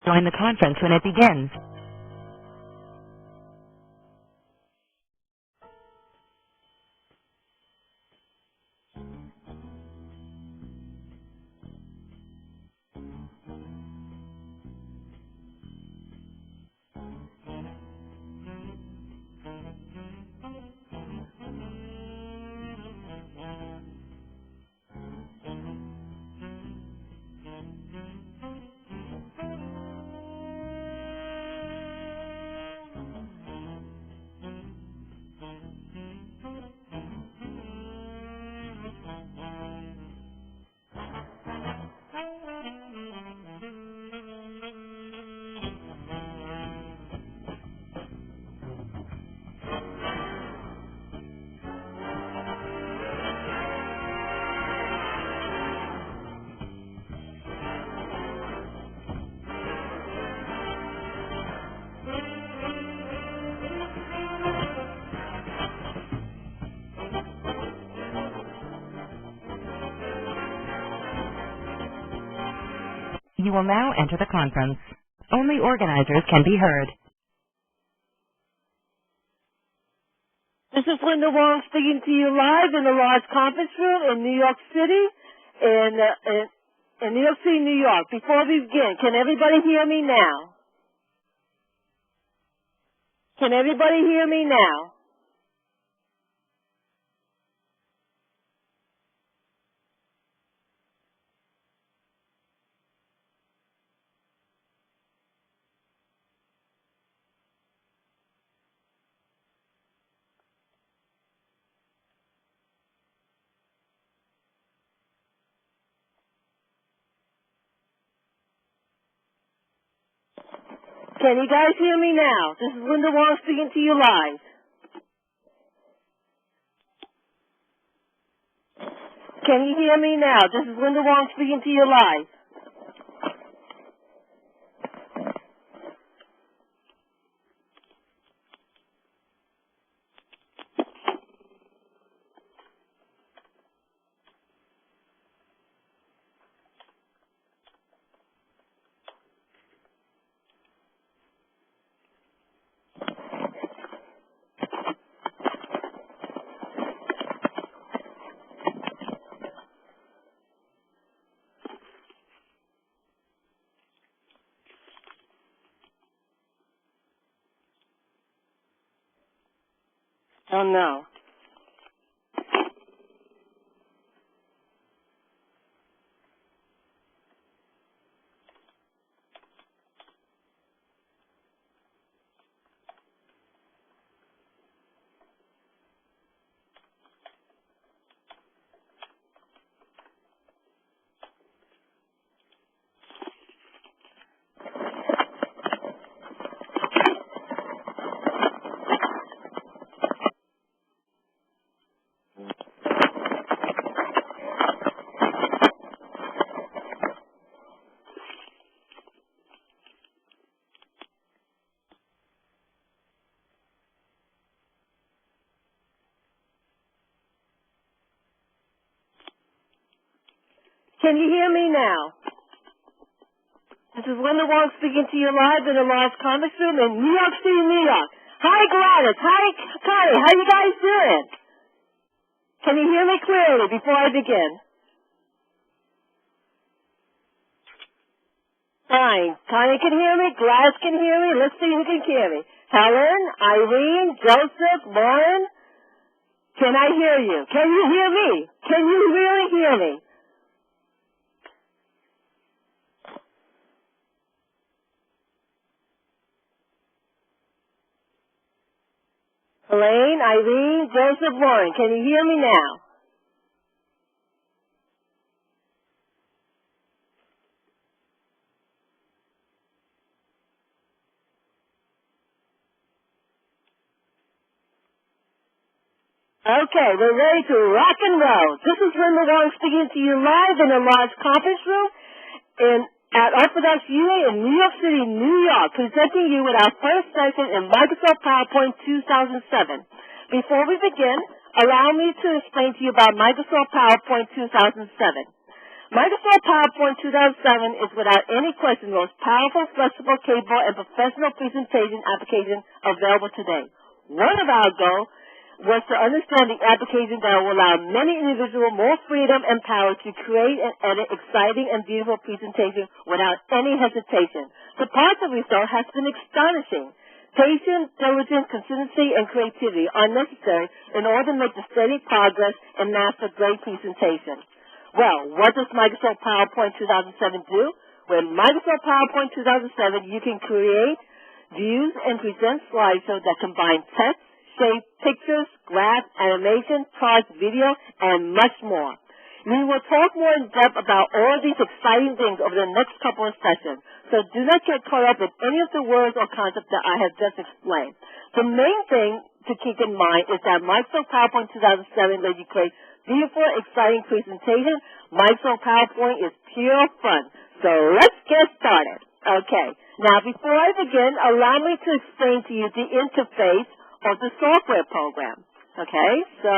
Join the conference when it begins. You will now enter the conference. Only organizers can be heard. This is Linda Wong speaking to you live in a large conference room in New York City, in New York City, New York. Before we begin, can everybody hear me now? Can everybody hear me now? Can you guys hear me now? This is Linda Wong speaking to you live. Can you hear me now? This is Linda Wong speaking to you live. Oh no. Can you hear me now? This is Linda Wong speaking to you live in a large conference room in New York City, New York. Hi, Gladys. Hi, Connie. How you guys doing? Can you hear me clearly before I begin? Fine. Connie can hear me. Gladys can hear me. Let's see who can hear me. Helen, Irene, Joseph, Lauren. Can I hear you? Can you hear me? Can you really hear me? Elaine, Irene, Joseph, Lauren, can you hear me now? Okay, we're ready to rock and roll. This is Linda Wong speaking to you live in a large conference room at Orthodox UA in New York City, New York, presenting you with our first session in Microsoft PowerPoint 2007. Before we begin, allow me to explain to you about Microsoft PowerPoint 2007. Microsoft PowerPoint 2007 is without any question the most powerful, flexible, capable, and professional presentation application available today. One of our goals was to understand the application that will allow many individuals more freedom and power to create and edit exciting and beautiful presentations without any hesitation. The positive result has been astonishing. Patience, diligence, consistency, and creativity are necessary in order to make the steady progress and master great presentation. Well, what does Microsoft PowerPoint 2007 do? With Microsoft PowerPoint 2007, you can create, views, and present slideshows that combine text, shape, pictures, graphs, animation, charts, video, and much more. We will talk more in depth about all these exciting things over the next couple of sessions, so do not get caught up in any of the words or concepts that I have just explained. The main thing to keep in mind is that Microsoft PowerPoint 2007 lets you create beautiful, exciting presentation. Microsoft PowerPoint is pure fun. So let's get started. Okay. Now, before I begin, allow me to explain to you the interface of the software program. Okay. So,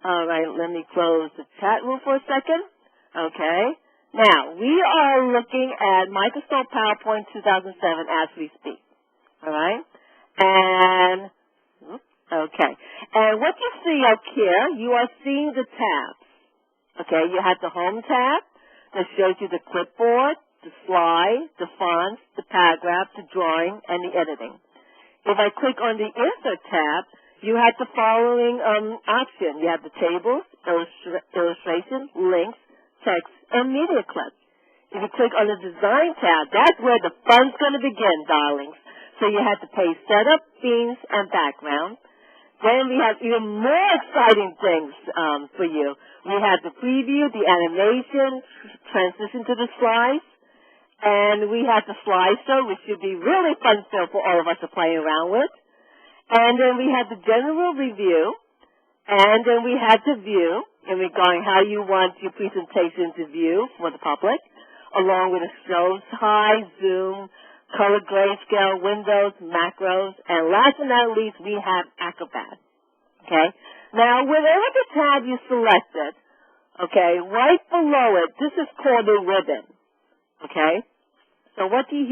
all right, let me close the chat room for a second. Okay. Now, we are looking at Microsoft PowerPoint 2007 as we speak. All right. And okay. And what you see up here, you are seeing the tabs. Okay, you have the Home tab that shows you the clipboard, the slide, the fonts, the paragraph, the drawing, and the editing. If I click on the Insert tab, you have the following option. You have the tables, illustration, links, text, and media clips. If you click on the Design tab, that's where the fun's going to begin, darlings. So you have the page setup, themes, and background. Then we have even more exciting things for you. We have the preview, the animation, transition to the slides, and we have the slideshow, which should be really fun-filled for all of us to play around with. And then we have the general review, and then we have the view, in regarding how you want your presentation to view for the public, along with the shows, high, zoom, color grayscale, windows, macros, and last but not least, we have Acrobat. Okay? Now, whatever the tab you selected, okay, right below it, this is called a ribbon. Okay? So what you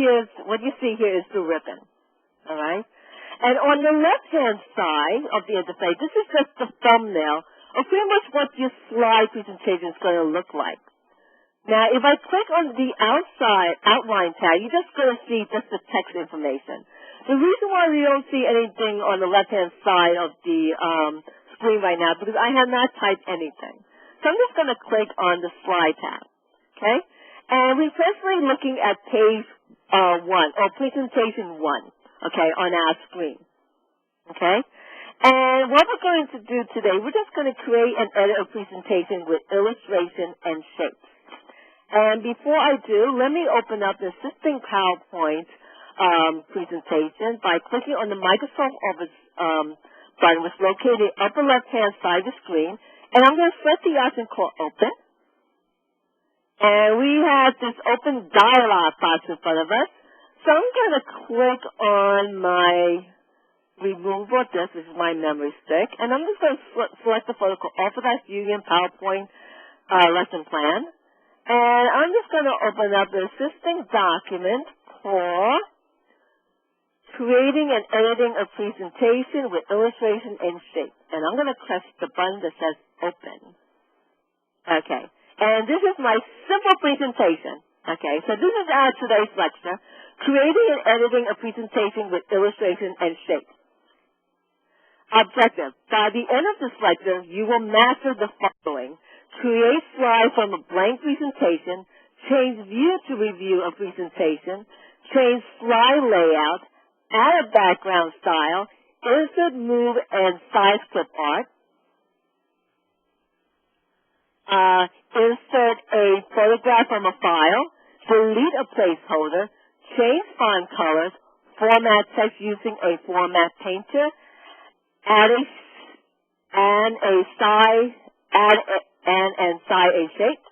see here is the ribbon. All right? And on the left-hand side of the interface, this is just the thumbnail of pretty much what your slide presentation is going to look like. Now, if I click on the outside outline tab, you're just going to see just the text information. The reason why we don't see anything on the left-hand side of the screen right now is because I have not typed anything. So I'm just going to click on the slide tab. Okay? And we're presently looking at page 1, or presentation 1, okay, on our screen. Okay? And what we're going to do today, we're just going to create and edit a presentation with illustration and shapes. And before I do, let me open up the existing PowerPoint presentation by clicking on the Microsoft Office button, which is located in the upper left-hand side of the screen. And I'm going to select the option called Open. And we have this open dialog box in front of us. So I'm going to click on my removal disk, which is my memory stick. And I'm just going to select the photo called Orthodox Union PowerPoint lesson plan. And I'm just going to open up the existing document for creating and editing a presentation with illustration and shape. And I'm going to press the button that says Open. Okay. And this is my simple presentation. Okay. So this is our today's lecture, creating and editing a presentation with illustration and shape. Objective. By the end of this lecture, you will master the following. Create slides from a blank presentation, change view to review a presentation, change slide layout, add a background style, insert, move, and size clip art, insert a photograph from a file, delete a placeholder, change font colors, format text using a format painter, add a shape,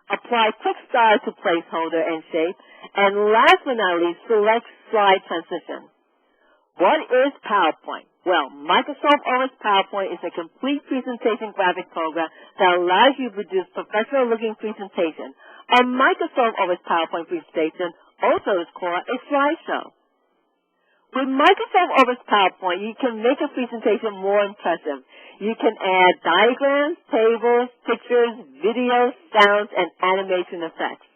apply quick style to placeholder and shape, and last but not least, select slide transition. What is PowerPoint? Well, Microsoft Office PowerPoint is a complete presentation graphic program that allows you to produce professional-looking presentation. A Microsoft Office PowerPoint presentation also is called a slideshow. With Microsoft Office PowerPoint, you can make a presentation more impressive. You can add diagrams, tables, pictures, videos, sounds, and animation effects.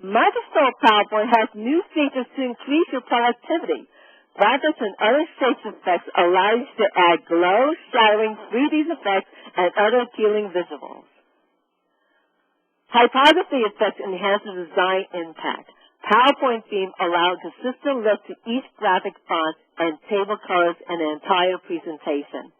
Microsoft PowerPoint has new features to increase your productivity. Graphics and other shapes effects allow you to add glow, shadowing, 3D effects, and other appealing visuals. Typography effects enhance the design impact. PowerPoint theme allows a consistent look to each graphic font and table colors in an entire presentation.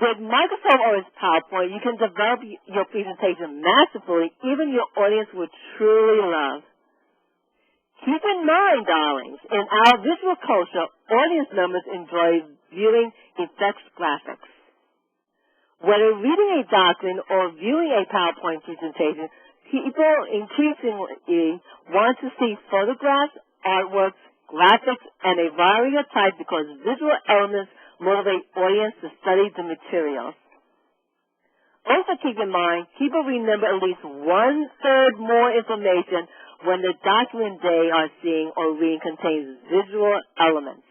With Microsoft Office PowerPoint, you can develop your presentation masterfully, even your audience will truly love. Keep in mind, darlings, in our visual culture, audience members enjoy viewing effects graphics. Whether reading a document or viewing a PowerPoint presentation, people increasingly want to see photographs, artworks, graphics, and a variety of types because visual elements motivate audience to study the materials. Also keep in mind, people remember at least 1/3 more information when the document they are seeing or reading contains visual elements.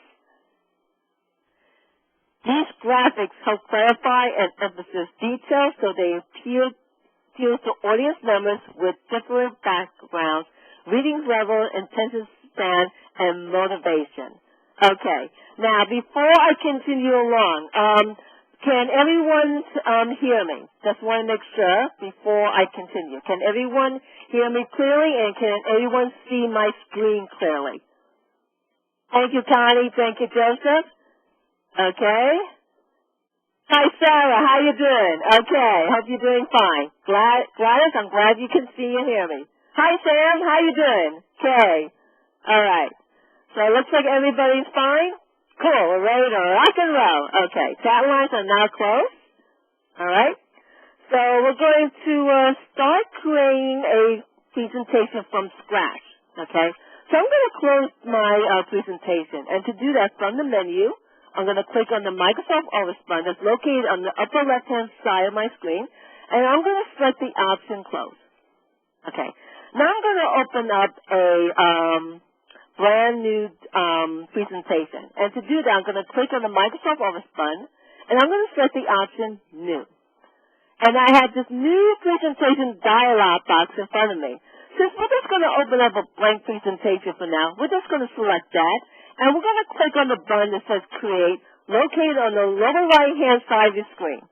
These graphics help clarify and emphasize details so they appeal to audience members with different backgrounds, reading level, attention span, and motivation. Okay, now before I continue along, can everyone hear me? Just want to make sure before I continue. Can everyone hear me clearly, and can everyone see my screen clearly? Thank you, Connie. Thank you, Joseph. Okay. Hi, Sarah. How you doing? Okay. Hope you're doing fine. Gladys, I'm glad you can see and hear me. Hi, Sam. How you doing? Okay. All right. So it looks like everybody's fine. Cool. We're ready to rock and roll. Okay. Chat lines are now closed. All right. So we're going to start creating a presentation from scratch. Okay. So I'm going to close my presentation. And to do that, from the menu, I'm going to click on the Microsoft Office button that's located on the upper left-hand side of my screen. And I'm going to select the option Close. Okay. Now I'm going to open up a brand new presentation. And to do that, I'm going to click on the Microsoft Office button, and I'm going to select the option New. And I have this new presentation dialog box in front of me. Since we're just going to open up a blank presentation for now, we're just going to select that, and we're going to click on the button that says Create, located on the lower right-hand side of the screen.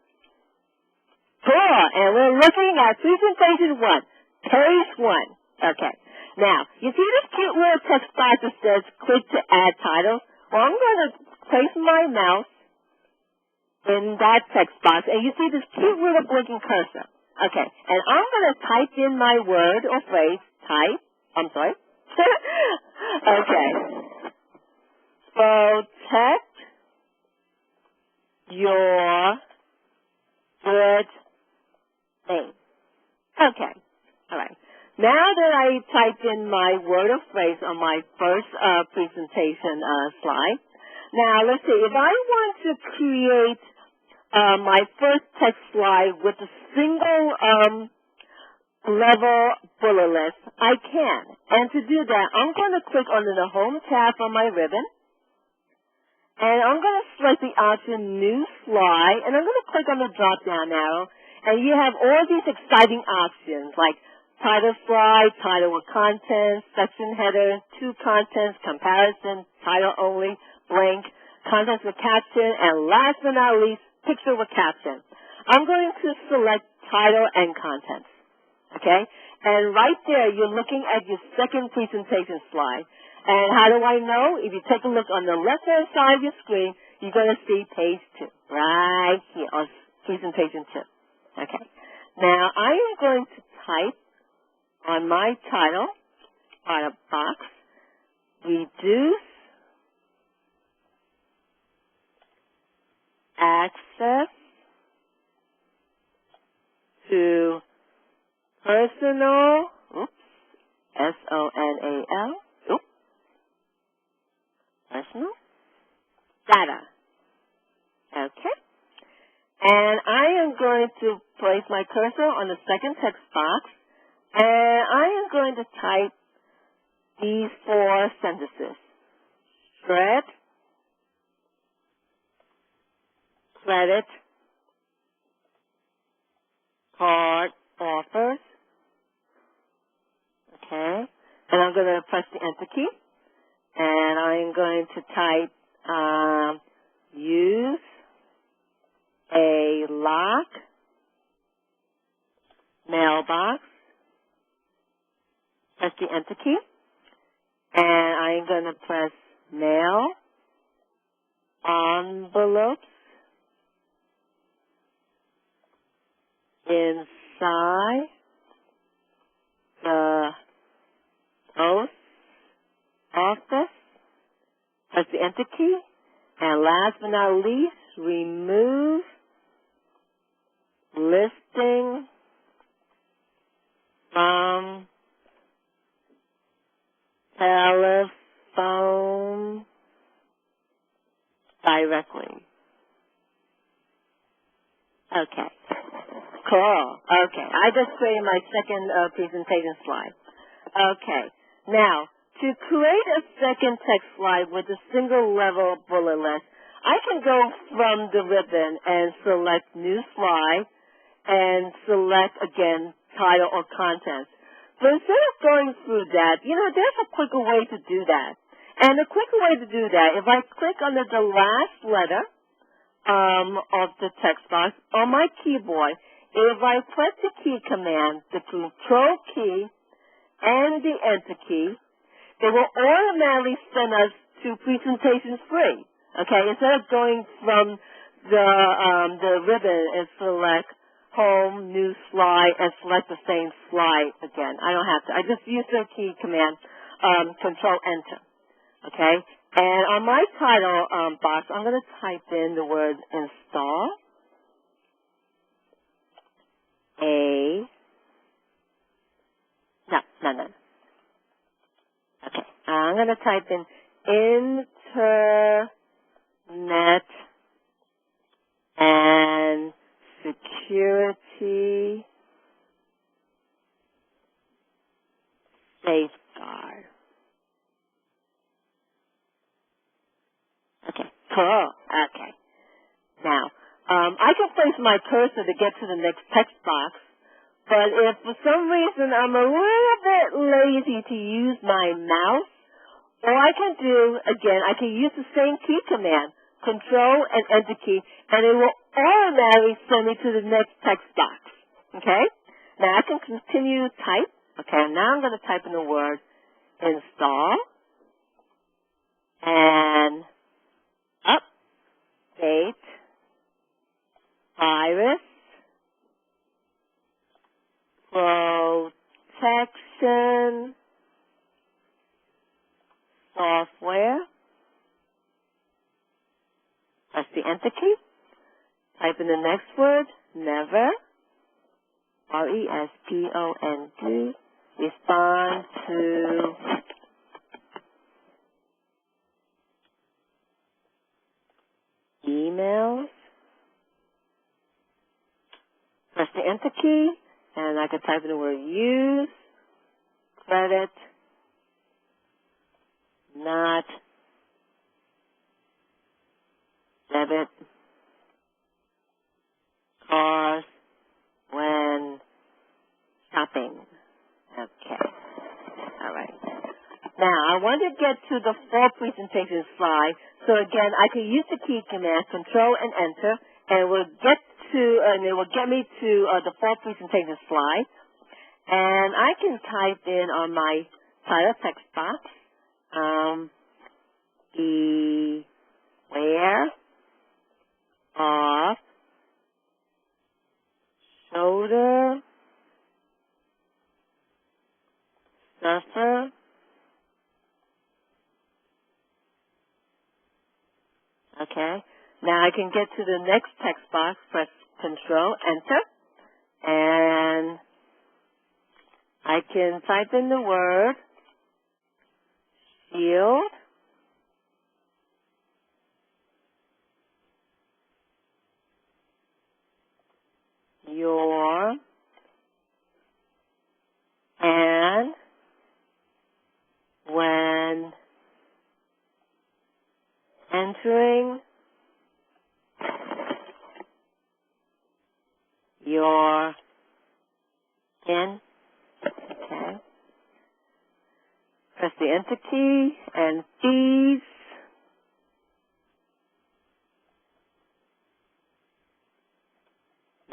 Cool, and we're looking at Presentation 1, Page 1. Okay. Now, you see this cute little text box that says click to add titles? Well, I'm going to place my mouse in that text box, and you see this cute little blinking cursor. Okay, and I'm going to type in my word or phrase, okay. Protect your good name. Okay, all right. Now that I typed in my word or phrase on my first presentation slide, now let's see, if I want to create my first text slide with a single level bullet list, I can. And to do that, I'm going to click on the Home tab on my ribbon, and I'm going to select the option New Slide, and I'm going to click on the drop-down arrow, and you have all these exciting options like title slide, title with contents, section header, to contents, comparison, title only, blank, contents with caption, and last but not least, picture with caption. I'm going to select title and contents. Okay? And right there, you're looking at your second presentation slide. And how do I know? If you take a look on the left-hand side of your screen, you're going to see page 2, right here on presentation 2. Okay. Now, I am going to type on my title box, reduce access to personal, S-O-N-A-L, personal data. place my cursor on the second text box, and I am going to type these 4 sentences. Shred, credit, card offers. Okay. And I'm going to press the Enter key. And I'm going to type use a lock mailbox. Press the Enter key. And I'm going to press mail envelopes inside the post office. Press the Enter key. And last but not least, remove listing from telephone directly. Okay. Cool. Okay. I just created my second presentation slide. Okay. Now, to create a second text slide with a single level bullet list, I can go from the ribbon and select New Slide and select, again, title or contents. But instead of going through that, there's a quicker way to do that. And the quicker way to do that, if I click on the last letter of the text box on my keyboard, if I press the key command, the Control key and the Enter key, it will automatically send us to presentation 3. Okay, instead of going from the ribbon and select Home, New Slide, and select the same slide again. I don't have to. I just use the key command, Control Enter. Okay, and on my title box, I'm going to type in the word install No. Okay, I'm going to type in Internet and Security Safeguard. Okay, cool. Okay. Now, I can place my cursor to get to the next text box, but if for some reason I'm a little bit lazy to use my mouse, all I can do, again, I can use the same key command, Control and Enter key, and it will automatically send me to the next text box. Okay? Now I can continue to type. Okay, now I'm going to type in the word install and update virus protection software. Press the Enter key. Type in the next word, never, RESPOND, respond to emails. Press the Enter key, and I can type in the word use, credit, not, debit, cars, when shopping. Okay. All right. Now, I want to get to the full presentation slide. So again, I can use the key command, Control and Enter, and it will get me to the full presentation slide. And I can type in on my title text box, beware of shoulder suffer okay. Now I can get to the next text box, press Control, Enter, and I can type in the word shield, your, and when entering your in. Okay. Press the enter key, and fees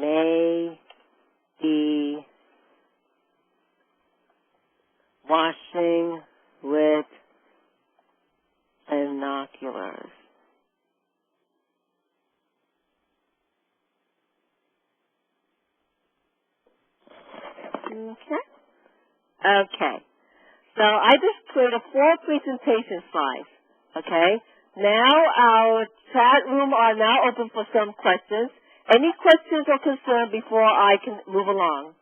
may be washing with binoculars. Okay. Okay. So I just created 4 presentation slides. Okay. Now our chat room are now open for some questions. Any questions or concerns before I can move along?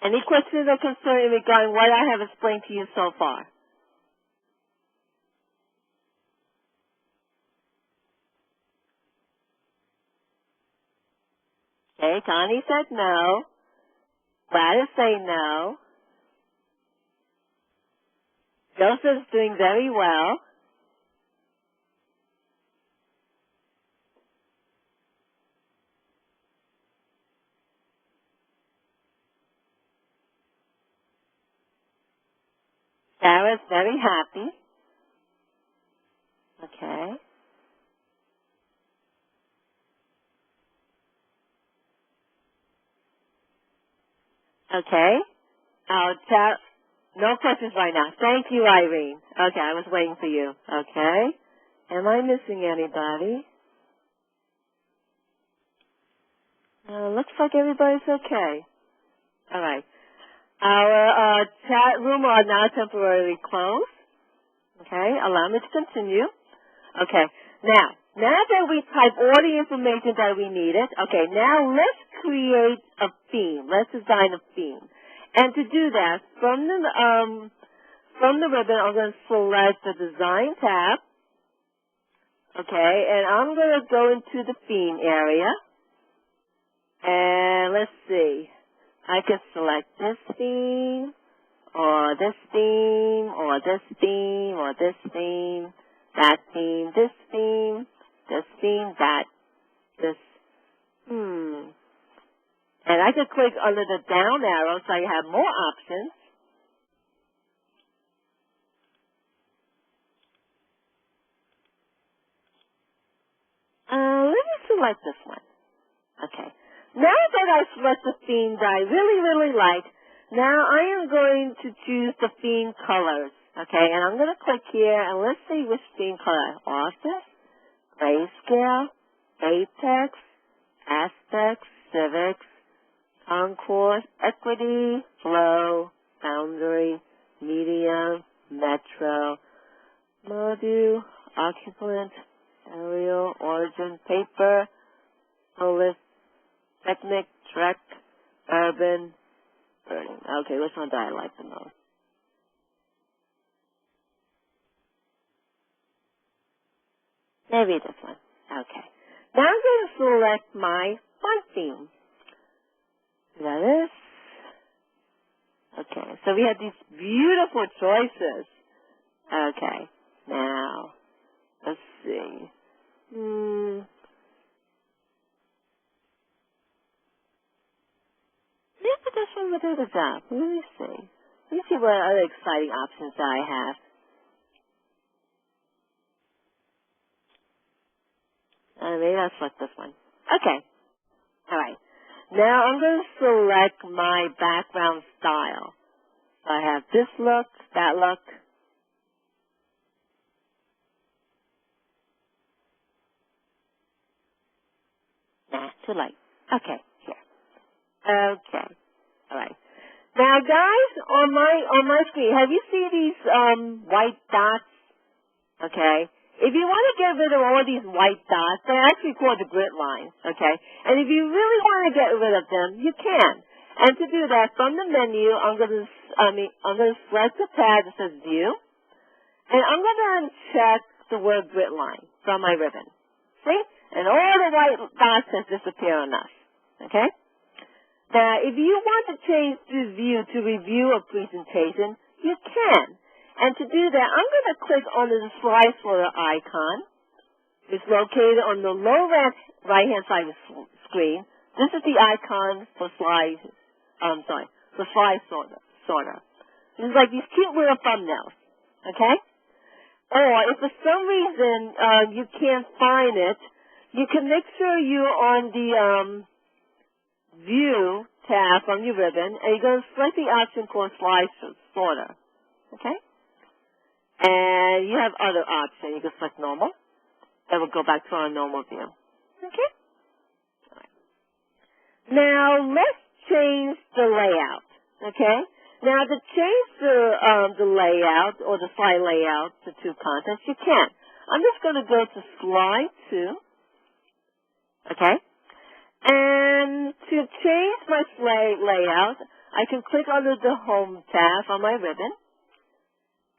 Any questions or concerns regarding what I have explained to you so far? Okay, Connie said no. Gladys saying no. Joseph's doing very well. Sarah's very happy. Okay. Okay. I'll chat. No questions right now. Thank you, Irene. Okay, I was waiting for you. Okay. Am I missing anybody? Looks like everybody's okay. All right. Our chat room are now temporarily closed. Okay. Allow me to continue. Okay. Now that we type all the information that we needed, okay, now let's create a theme. Let's design a theme. And to do that, from the ribbon, I'm going to select the Design tab. Okay, and I'm going to go into the theme area. And let's see. I can select this theme, or this theme, or this theme, or this theme, that theme, this theme, this theme, that, this, And I can click under the down arrow so I have more options. Let me select this one. Okay. Now that I select the theme that I really, really like, now I am going to choose the theme colors. Okay, and I'm going to click here, and let's see which theme color. Office, Grayscale, Apex, Aspects, Civics, Concourse, Equity, Flow, Boundary, Medium, Metro, Module, Occupant, Aerial, Origin, Paper, Polis, Technic, Trek, Urban, Burning. Okay, which one do I like the most? Maybe this one. Okay. Now I'm going to select my theme. Is that it? Okay, so we have these beautiful choices. Okay, now, let's see. Maybe this one will do the job. Let me see. Let me see what other exciting options that I have. Maybe I'll select this one. Okay. All right. Now I'm going to select my background style. So I have this look, that look. Nah, too light. Okay, here. Okay. All right. Now, guys, on my screen, have you seen these white dots? Okay. If you want to get rid of all these white dots, they're actually called the grid lines. Okay. And if you really want to get rid of them, you can. And to do that, from the menu, I'm going to select the tab that says View, and I'm going to uncheck the word grid line from my ribbon. See? and all the white dots has disappeared on us. Okay? Now, if you want to change the view to review a presentation, you can. And to do that, I'm going to click on the slide sorter icon. It's located on the lower right-hand side of the screen. This is the icon for slide sorter. This is like these cute little thumbnails. Okay? Or if for some reason you can't find it, you can make sure you're on the View tab from your ribbon, and you're going to select the option called Slide Sorter. Okay? And you have other options. You can select Normal. That will go back to our normal view. Okay? All right. Now, let's change the layout. Okay? Now, to change the layout or the slide layout to two contents, you can. I'm just going to go to Slide 2. Okay? And to change my slide layout, I can click under the Home tab on my ribbon.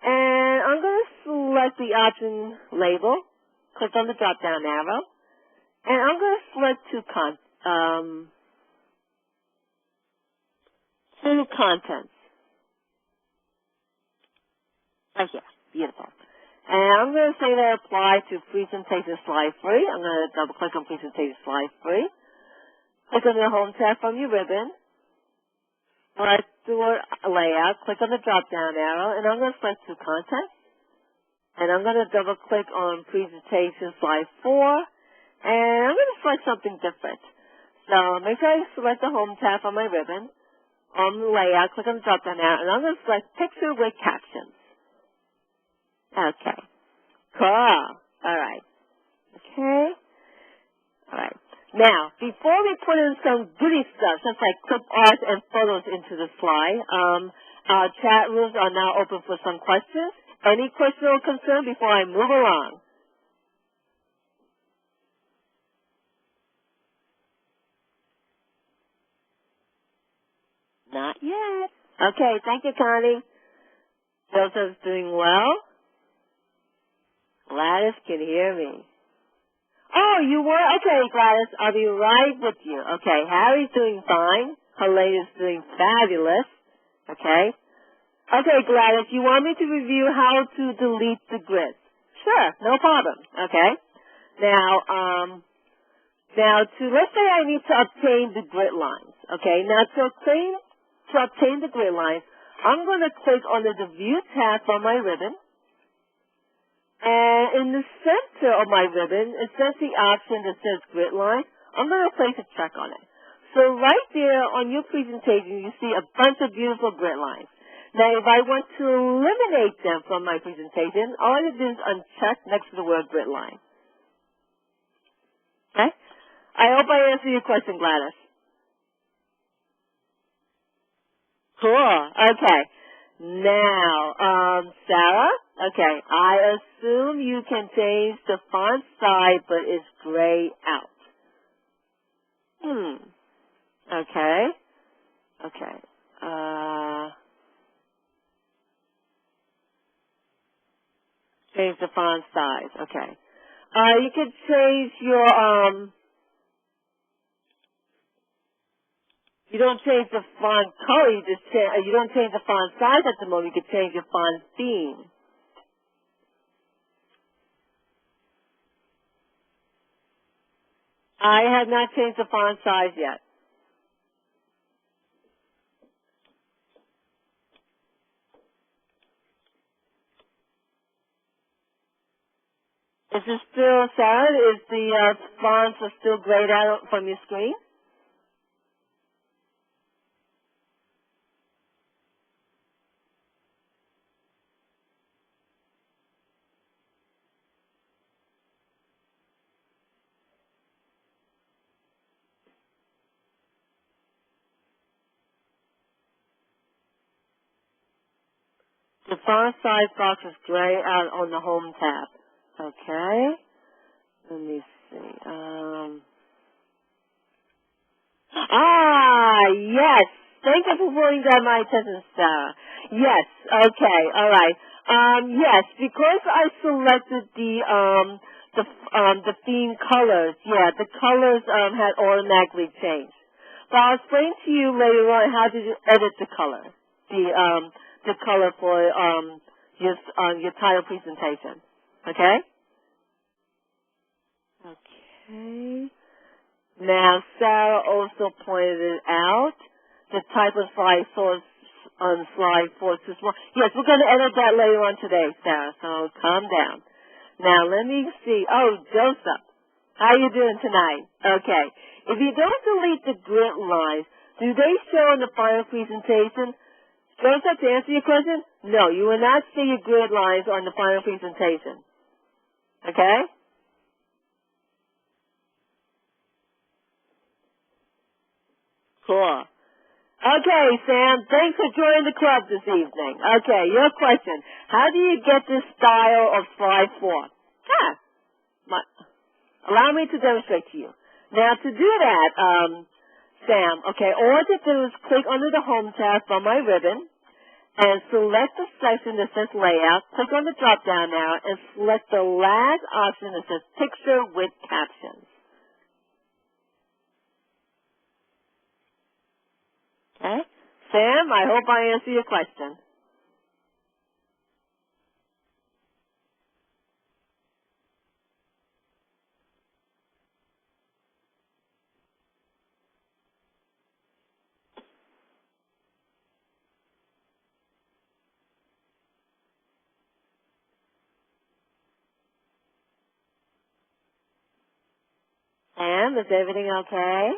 And I'm going to select the option Label, click on the drop-down arrow, and I'm going to select two contents. Right here. Beautiful. And I'm going to say that apply to Presentation Slide 3. I'm going to double-click on Presentation Slide 3. Click on the Home tab from your ribbon. Select the word Layout. Click on the drop-down arrow, and I'm going to select two contents. And I'm going to double-click on Presentation Slide 4, and I'm going to select something different. So make sure I select the Home tab on my ribbon. On the Layout, click on the drop-down arrow, and I'm going to select Picture with Captions. Okay. Cool. All right. Okay. All right. Now, before we put in some goody stuff, such like clip art and photos into the slide, our chat rooms are now open for some questions. Any question or concern before I move along? Not yet. Okay, thank you, Connie. Joseph's doing well. Gladys can hear me. Oh, you were? Okay, Gladys, I'll be right with you. Okay, Harry's doing fine. Helena's doing fabulous. Okay. Okay, Gladys, you want me to review how to delete the grid? Sure, no problem. Okay. Now, let's say I need to obtain the grid lines. Okay. Now, to obtain the grid lines, I'm going to click on the View tab on my ribbon. And in the center of my ribbon, it says the option that says Grid Line. I'm going to place a check on it. So right there on your presentation, you see a bunch of beautiful grid lines. Now, if I want to eliminate them from my presentation, all I have to do is uncheck next to the word Grid Line. Okay? I hope I answered your question, Gladys. Cool. Okay. Now, Sarah, okay, I assume you can change the font size, but it's gray out. Okay. Okay. Change the font size. Okay. You could change your, you don't change the font color, you don't change the font size at the moment, you can change your font theme. I have not changed the font size yet. Is this still, Sarah, is the fonts are still grayed out from your screen? The font size box is gray out on the Home tab. Okay. Let me see. Yes. Thank you for bringing that to my attention, Sarah. Yes. Okay. All right. Yes, because I selected the the theme colors, yeah, the colors had automatically changed. But I'll explain to you later on how to edit the color, the color for your title presentation. Okay? Okay. Now, Sarah also pointed it out. The type of slide source on slide 4 is too small. Yes, we're going to edit that later on today, Sarah, so calm down. Now, let me see. Oh, Joseph, how you doing tonight? Okay. If you don't delete the grid lines, do they show in the final presentation? Joseph, to answer your question, no, you will not see your grid lines on the final presentation. Okay? Cool. Okay, Sam, thanks for joining the club this evening. Okay, your question. How do you get this style of slide 4? Allow me to demonstrate to you. Now, to do that, Sam, okay, all I have to do is click under the Home tab from my ribbon and select the section that says Layout, click on the drop-down arrow, and select the last option that says Picture with Captions. Okay? Sam, I hope I answered your question. Sam, is everything okay?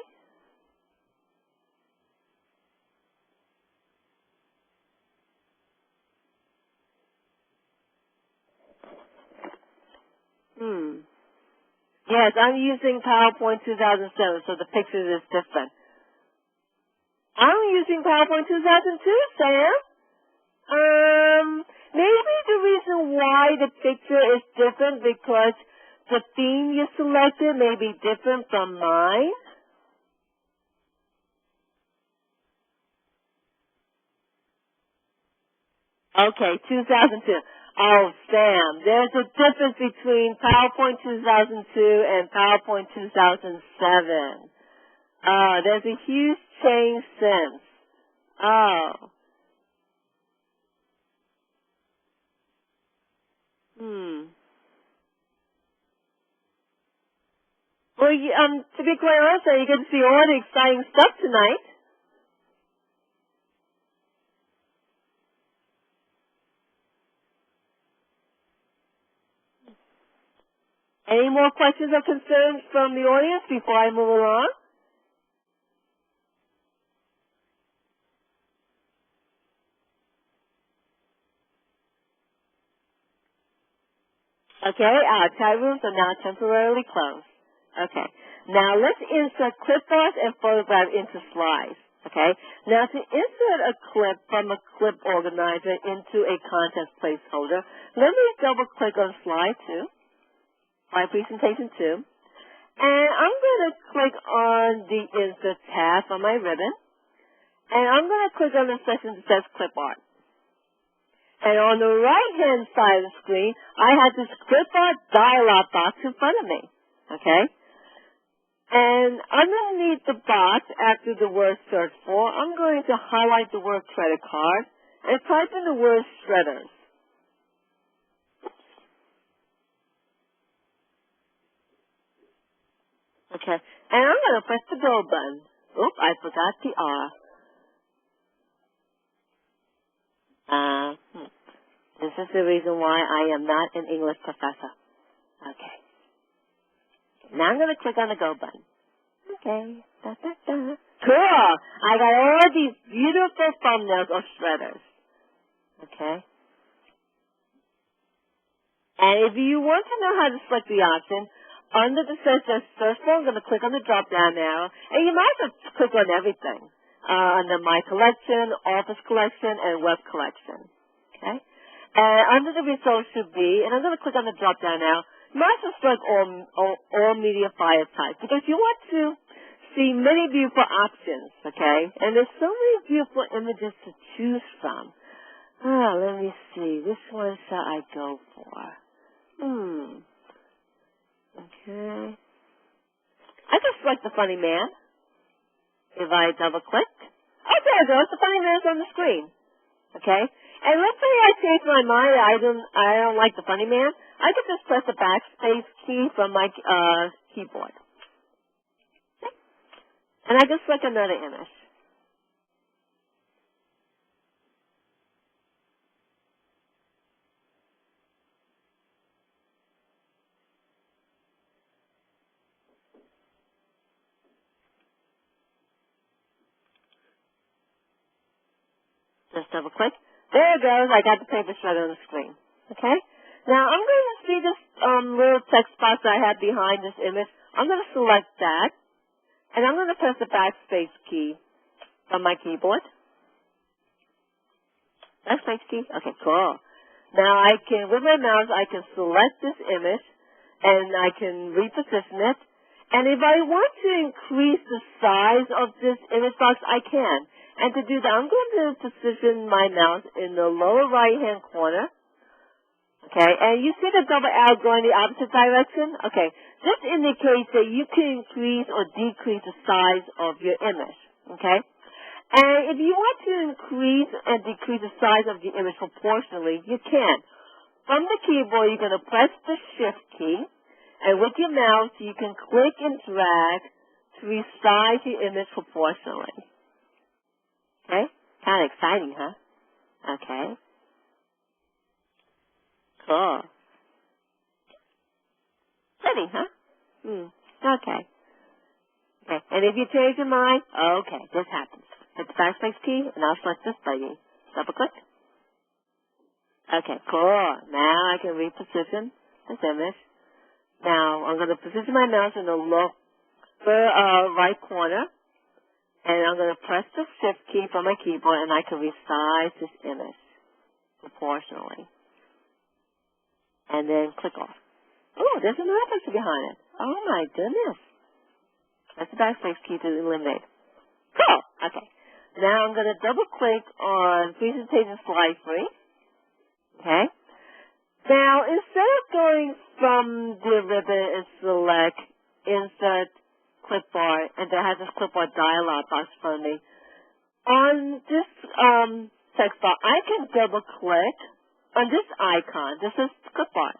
Yes, I'm using PowerPoint 2007, so the picture is different. I'm using PowerPoint 2002, Sam. Maybe the reason why the picture is different because the theme you selected may be different from mine. Okay, 2002. Oh, Sam, there's a difference between PowerPoint 2002 and PowerPoint 2007. There's a huge change since. Oh. Well, to be quite honest, you get to see all the exciting stuff tonight. Any more questions or concerns from the audience before I move along? Okay, our chat rooms are now temporarily closed. Okay. Now let's insert clipboards and photographs into slides. Okay. Now to insert a clip from a clip organizer into a contents placeholder, let me double click on slide 2, slide presentation 2. And I'm going to click on the insert tab on my ribbon. And I'm going to click on the section that says clip art. And on the right-hand side of the screen, I have this clip art dialog box in front of me. Okay? And underneath the box, after the word search for, I'm going to highlight the word credit card and type in the word shredders. Okay. And I'm going to press the go button. Oops, I forgot the R. This is the reason why I am not an English professor. Okay. Now I'm going to click on the go button. Okay. Da, da, da. Cool. I got all these beautiful thumbnails of shredders. Okay. And if you want to know how to select the option, under the search for, I'm going to click on the drop-down arrow, and you might have to click on everything. Under My Collection, Office Collection, and Web Collection. Okay? And under the results should be, and I'm going to click on the drop-down arrow, you might have to select all media file types, because you want to see many beautiful options, okay? And there's so many beautiful images to choose from. Let me see. Which one shall I go for? Okay. I can select the funny man. If I double click, oh, there it goes. The funny man's on the screen. Okay. And let's say I change my mind. I don't like the funny man. I can just press the backspace key from my keyboard. Okay. And I can select another image. Just double click. There it goes. I got the paper shredder on the screen. Okay? Now, I'm going to see this little text box I have behind this image. I'm going to select that. And I'm going to press the backspace key from my keyboard. Backspace key? Okay, cool. Now, with my mouse, I can select this image. And I can reposition it. And if I want to increase the size of this image box, I can. And to do that, I'm going to position my mouse in the lower right-hand corner. Okay, and you see the double arrow going the opposite direction? Okay, this indicates that you can increase or decrease the size of your image. Okay? And if you want to increase and decrease the size of your image proportionally, you can. From the keyboard, you're going to press the Shift key, and with your mouse, you can click and drag to resize your image proportionally. Okay? Kind of exciting, huh? Okay. Cool. Pretty, huh? Okay. Okay. And if you change your mind, okay, this happens. Hit the backspace key, and I'll select this button. Double click. Okay, cool. Now I can reposition this image. Now I'm going to position my mouse in the lower right corner. And I'm going to press the Shift key from my keyboard, and I can resize this image proportionally. And then click off. Oh, there's another picture behind it. Oh, my goodness. That's the backspace key to eliminate. Cool. Okay. Now I'm going to double-click on Presentation Slide Free. Okay. Now, instead of going from the ribbon and select Insert Clipboard, and that has this clipboard dialog box in front of me. On this text box, I can double click on this icon. This is clipboard.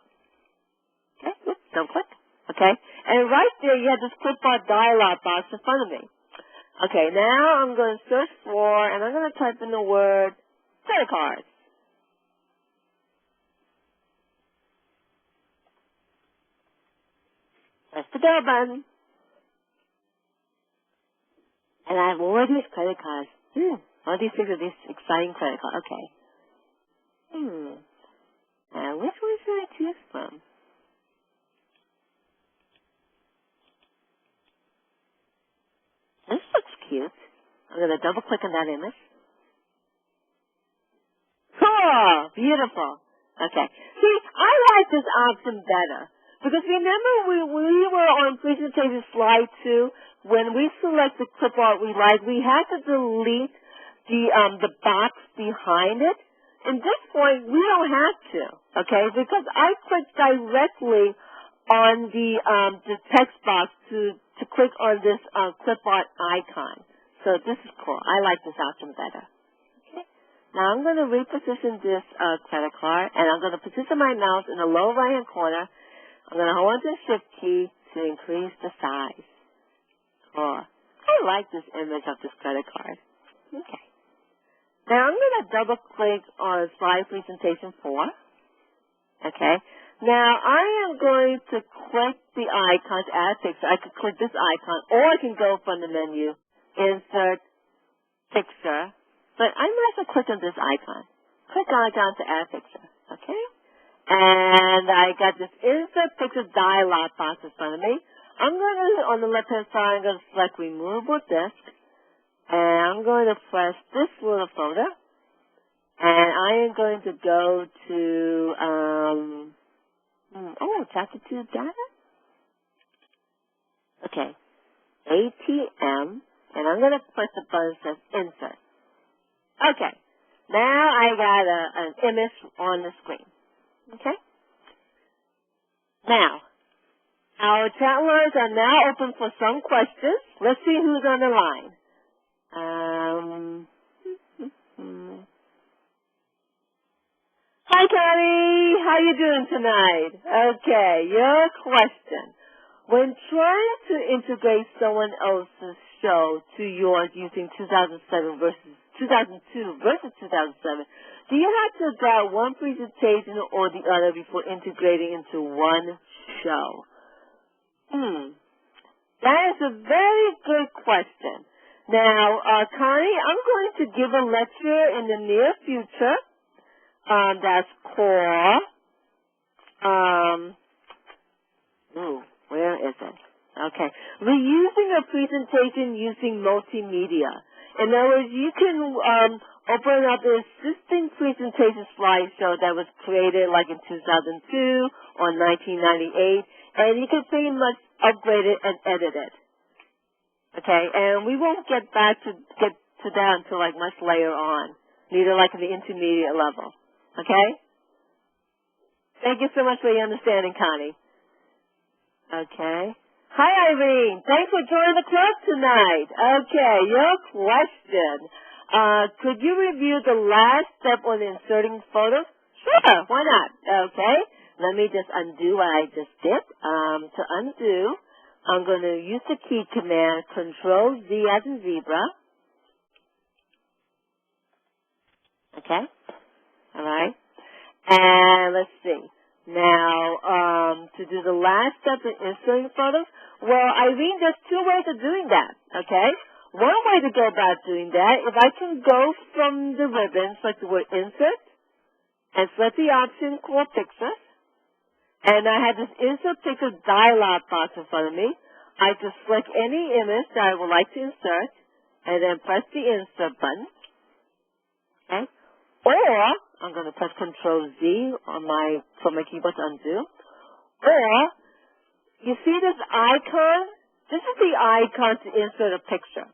Okay, oops, double click. Okay, and right there you have this clipboard dialog box in front of me. Okay, now I'm going to search for, and I'm going to type in the word credit cards. Press the go button. And I have all these credit cards. All these things are these exciting credit cards. Okay. Now, which one should I choose from? This looks cute. I'm going to double click on that image. Cool! Beautiful. Okay. See, I like this option better. Because remember, we were on presentation slide 2. When we select the clipboard we like, we had to delete the box behind it. In this point, we don't have to, okay? Because I clicked directly on the text box to click on this clipboard icon. So this is cool. I like this option better. Okay. Now I'm going to reposition this credit card, and I'm going to position my mouse in the lower right-hand corner. I'm going to hold on to the Shift key to increase the size. Cool. I like this image of this credit card. Okay. Now I'm going to double-click on Slide Presentation 4. Okay. Now I am going to click the icon to add picture. I can click this icon, or I can go from the menu, Insert Picture. But I might as well click on this icon. Click on icon to add picture. Okay. And I got this Insert Picture dialog box in front of me. I'm going to, on the left-hand side, I'm going to select Removable Disk. And I'm going to press this little folder. And I am going to go to, chapter 2 data? Okay. ATM. And I'm going to press the button that says Insert. Okay. Now I got an image on the screen. Okay? Now, Our chat lines are now open for some questions. Let's see who's on the line. Hi, Connie. How you doing tonight? Okay, your question. When trying to integrate someone else's show to yours using 2002 versus 2007, do you have to adopt one presentation or the other before integrating into one show? That is a very good question. Now, Connie, I'm going to give a lecture in the near future. That's called, where is it? Okay. Reusing a presentation using multimedia. In other words, you can open up the existing presentation slideshow that was created like in 2002 or 1998, and you can pretty much upgrade it and edit it. Okay, and we won't get to that until like much later on, neither like in the intermediate level. Okay? Thank you so much for your understanding, Connie. Okay. Hi, Irene. Thanks for joining the club tonight. Okay, your question. Could you review the last step on inserting photos? Sure, why not? Okay. Let me just undo what I just did. To undo, I'm going to use the key command, Control Z as in zebra. Okay. All right. And let's see. Now, to do the last step in inserting photos, well, Irene, there's two ways of doing that, okay? One way to go about doing that, if I can go from the ribbon, select the word Insert, and select the option called Pictures, and I have this Insert Picture dialog box in front of me. I just select any image that I would like to insert, and then press the Insert button, okay? Or, I'm going to press Control Z on from my keyboard to undo. Or, you see this icon? This is the icon to insert a picture.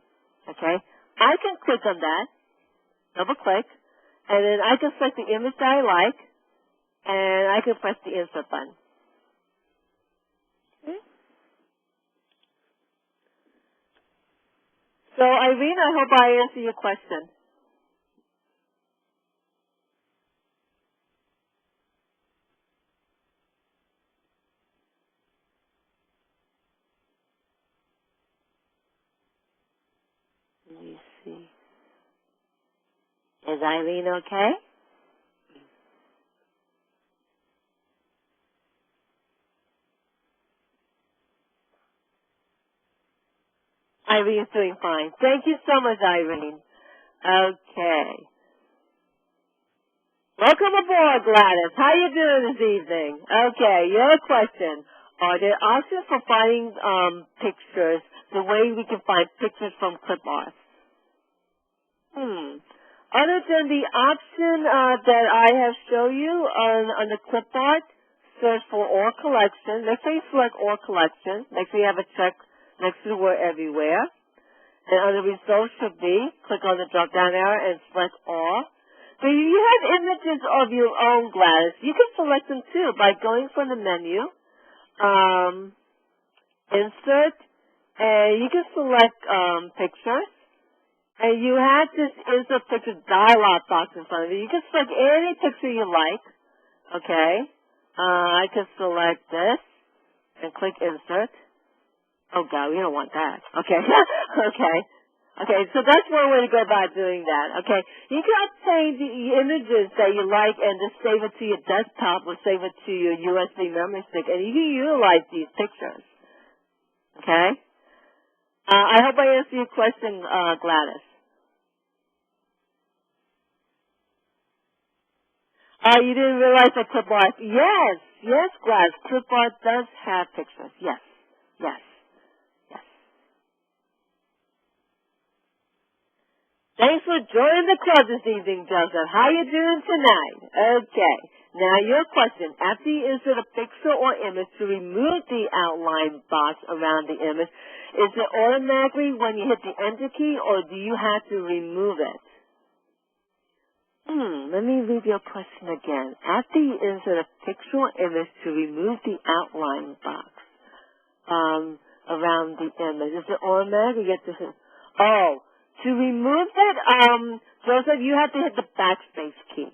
Okay? I can click on that, double click, and then I can select the image that I like, and I can press the Insert button. Okay? So, Irene, I hope I answered your question. Let me see. Is Eileen okay? Irene's doing fine. Thank you so much, Irene. Okay. Welcome aboard, Gladys. How you doing this evening? Okay, your question. Are there options for finding pictures the way we can find pictures from clip art? Other than the option that I have shown you on the clip art, search for all collection. Make sure you select all collection. Make sure you have a check next to the word everywhere. And on the results should be, click on the drop-down arrow and select all. So you have images of your own, Gladys. You can select them too by going from the menu, insert, and you can select pictures. And you have this insert picture dialog box in front of you. You can select any picture you like. Okay. I can select this and click insert. Oh God, we don't want that. Okay. Okay. Okay, so that's one way to go about doing that. Okay. You can obtain the images that you like and just save it to your desktop or save it to your USB memory stick, and you can utilize these pictures. Okay. I hope I answered your question, Gladys. You didn't realize that clip art? Yes, yes, Gladys. Clip art does have pictures. Yes, yes, yes. Thanks for joining the club this evening, Joseph. How you doing tonight? Okay. Now your question. After you insert a picture or image to remove the outline box around the image, is it automatically when you hit the Enter key, or do you have to remove it? Let me read your question again. After you insert a picture or image to remove the outline box, around the image. Is it automatic? You get to, oh, to remove that, Joseph, you have to hit the backspace key.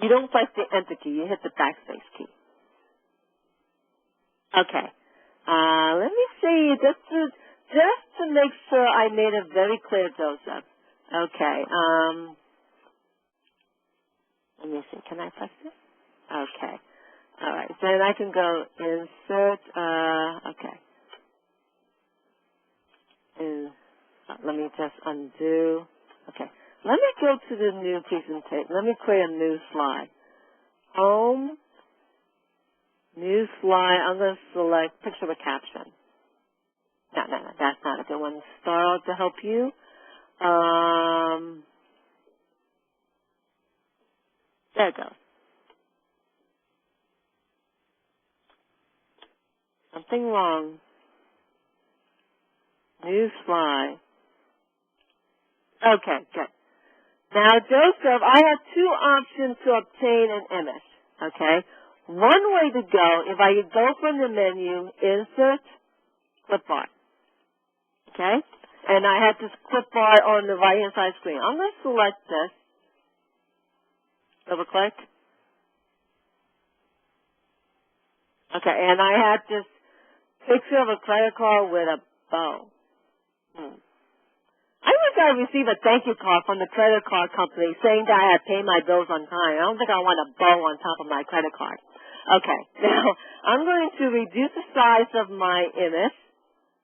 You don't press the enter key, you hit the backspace key. Okay. Let me see, just to make sure I made it very clear, Joseph. Okay, let me see, can I press it? Okay. All right, then I can go insert, okay. Let me just undo. Okay. Let me go to the new presentation. Let me create a new slide. Home, new slide. I'm going to select picture with caption. No, that's not a good one. Start to help you. There it goes. Something wrong. New slide. Okay, good. Now, Joseph, I have two options to obtain an image, okay? One way to go, if I could go from the menu, insert, clipboard, okay? And I have this clipboard on the right-hand side screen. I'm going to select this. Double click. Okay, and I have this picture of a credit card with a bow. I wish I received a thank you card from the credit card company saying that I had paid my bills on time. I don't think I want a bow on top of my credit card. Okay, now I'm going to reduce the size of my image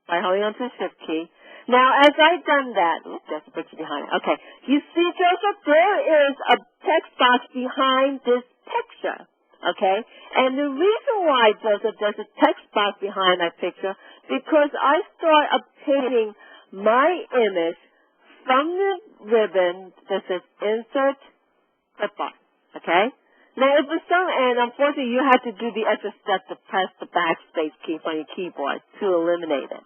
by holding onto the Shift key. Now, as I've done that, oops, there's a picture behind it. Okay, you see, Joseph, there is a text box behind this picture. Okay, and the reason why, Joseph, there's a text box behind that picture because I start obtaining my image from the ribbon that says Insert Clipboard, okay? Now, if for some, and unfortunately you have to do the extra step to press the backspace key on your keyboard to eliminate it.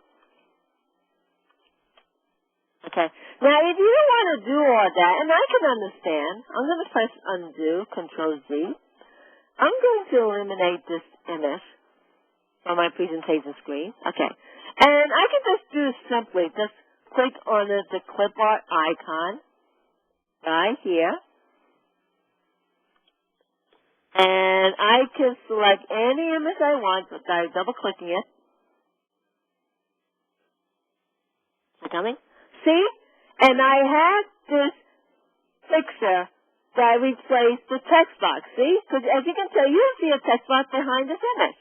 Okay. Now, if you don't want to do all that, and I can understand, I'm going to press Undo, Control-Z. I'm going to eliminate this image from my presentation screen. Okay. And I can just do simply, just click on the clipboard icon right here. And I can select any image I want by double-clicking it. Is it coming? See? And I have this picture that replaced the text box. See? Because as you can tell, you see a text box behind this image.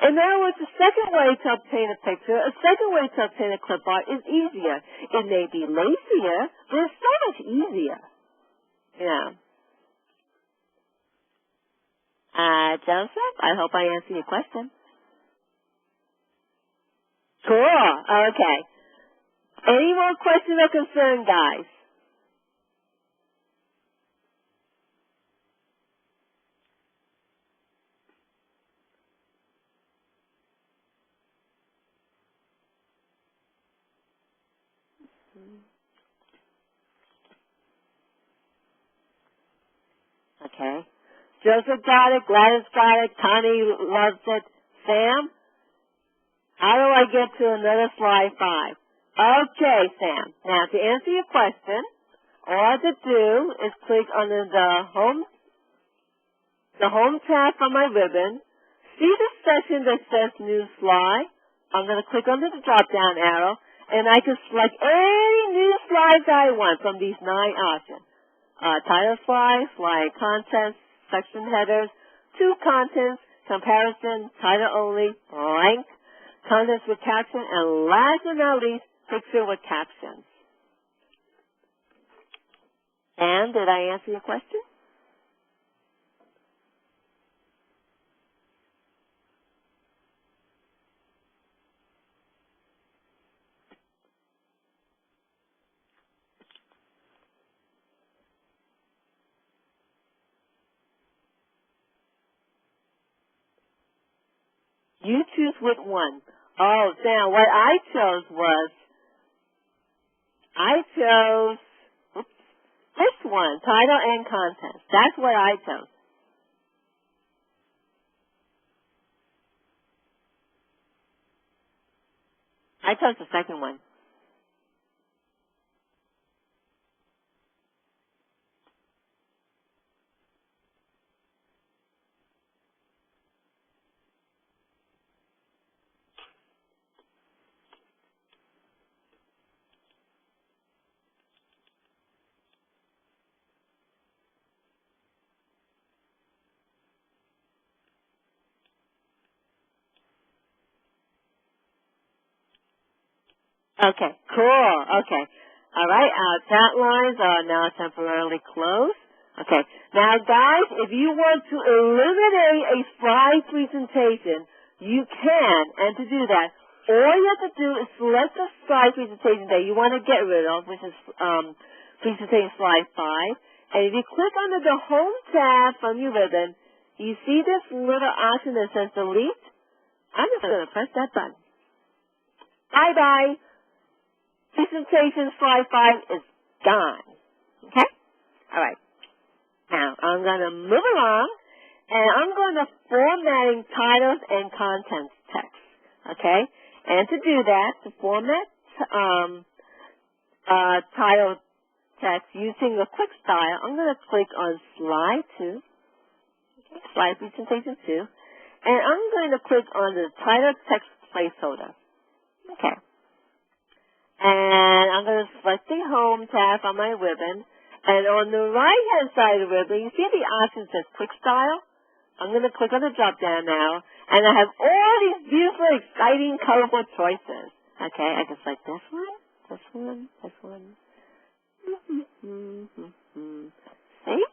In other words, the second way to obtain a picture, a second way to obtain a clipboard is easier. It may be lazier, but it's so much easier. Yeah. Joseph, I hope I answered your question. Cool. Okay. Any more questions or concerns, guys? Okay. Joseph got it. Gladys got it. Connie loves it. Sam? How do I get to another slide 5? Okay, Sam. Now, to answer your question, all I have to do is click on the home tab on my ribbon. See the section that says New Slide? I'm going to click on the drop-down arrow, and I can select any new slides I want from these 9 options. Title slide, slide contents, section headers, to contents, comparison, title only, blank, contents with caption, and last but not least, picture with captions. And did I answer your question? You choose which one. Oh, Sam, what I chose was, This one, title and contents. That's what I chose. I chose the second one. Okay, cool. Okay. All right, our chat lines are now temporarily closed. Okay. Now, guys, if you want to eliminate a slide presentation, you can. And to do that, all you have to do is select the slide presentation that you want to get rid of, which is presentation slide 5. And if you click under the Home tab from your ribbon, you see this little option that says Delete. I'm just going to press that button. Bye-bye. Presentation slide 5 is gone. Okay? All right. Now, I'm going to move along, and I'm going to formatting titles and contents text. Okay? And to do that, to format title text using the quick style, I'm going to click on slide 2, okay, slide presentation 2, and I'm going to click on the title text placeholder. Okay. And I'm going to select the Home tab on my ribbon. And on the right-hand side of the ribbon, you see the option says Quick Style? I'm going to click on the drop-down now. And I have all these beautiful, exciting, colorful choices. Okay, I can select this one, this one, this one. See?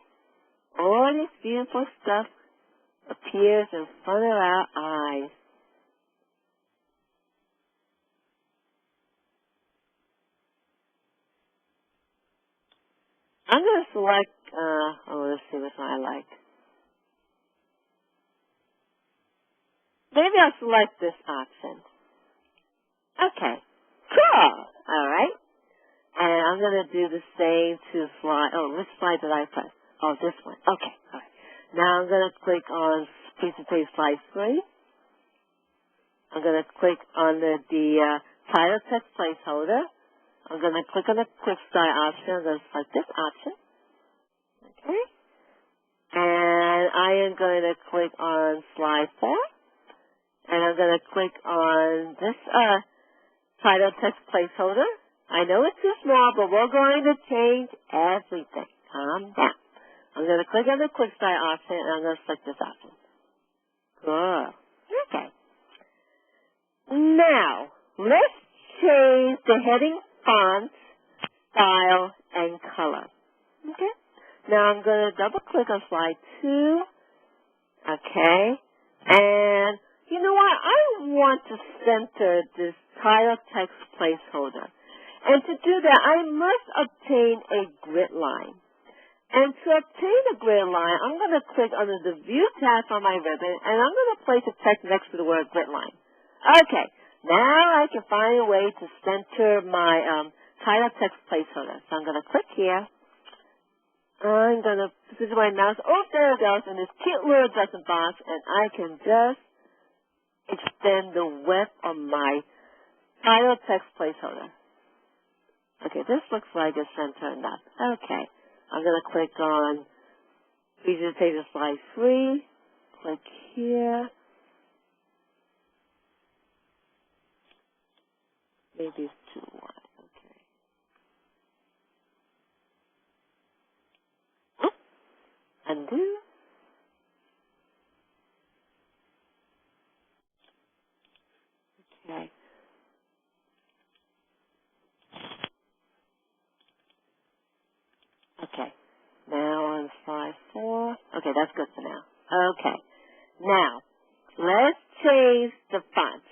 All this beautiful stuff appears in front of our eyes. I'm going to select, let's see which one I like. Maybe I'll select this option. Okay. Cool. All right. And I'm going to do the same to slide. Oh, which slide did I press? Oh, this one. Okay. All right. Now I'm going to click on presentation slide 3. I'm going to click on the title text placeholder. I'm going to click on the quick style option. I'm going to select this option. Okay. And I am going to click on slide 4. And I'm going to click on this title text placeholder. I know it's too small, but we're going to change everything. Calm down. I'm going to click on the quick style option, and I'm going to select this option. Cool. Okay. Now, let's change the heading font, style, and color. Okay? Now I'm going to double click on slide 2. Okay? And you know what? I want to center this title text placeholder. And to do that, I must obtain a grid line. And to obtain a grid line, I'm going to click under the View tab on my ribbon, and I'm going to place a text next to the word grid line. Okay. Now I can find a way to center my title text placeholder. So I'm going to click here. I'm going to position my mouse. Oh, there it goes in this cute little adjustment box, and I can just extend the width of my title text placeholder. Okay, this looks like it's centered enough. Okay. I'm going to click on presentation slide 3. Click here. Maybe it's too wide. Okay. Undo. Okay. Okay. Now on slide 4. Okay, that's good for now. Okay. Now, let's change the font.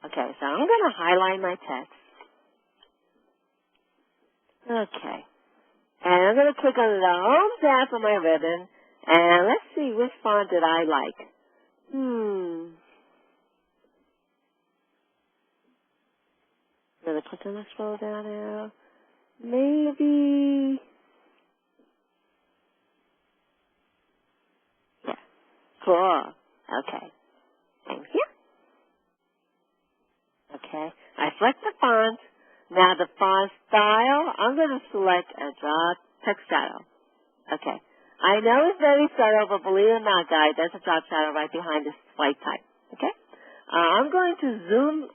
Okay, so I'm going to highlight my text. Okay. And I'm going to click on the Home tab on my ribbon, and let's see which font did I like. I'm going to click on the scroll down now. Maybe Cool. Okay. Thank you. Okay. I select the font. Now the font style, I'm going to select a drop text shadow. Okay. I know it's very subtle, but believe it or not, guys, there's a drop shadow right behind this white type. Okay? I'm going to zoom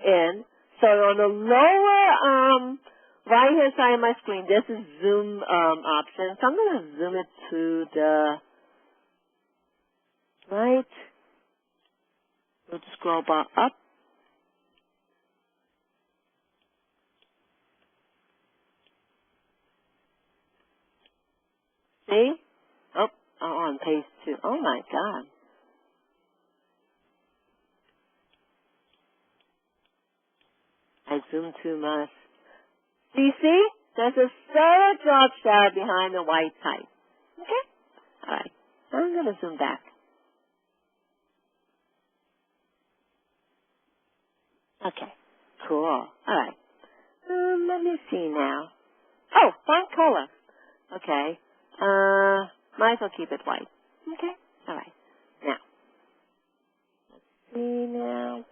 in. So on the lower right-hand side of my screen, this is zoom option. So I'm going to zoom it to the right. We'll just scroll bar up. See? Oh, on page 2. Oh, my God. I zoomed too much. Do you see? There's a subtle drop shadow behind the white type. Okay? All right. I'm going to zoom back. Okay. Cool. All right. Let me see now. Oh, font color. Okay. Might as well keep it white. Okay. All right. Now. Let's see now.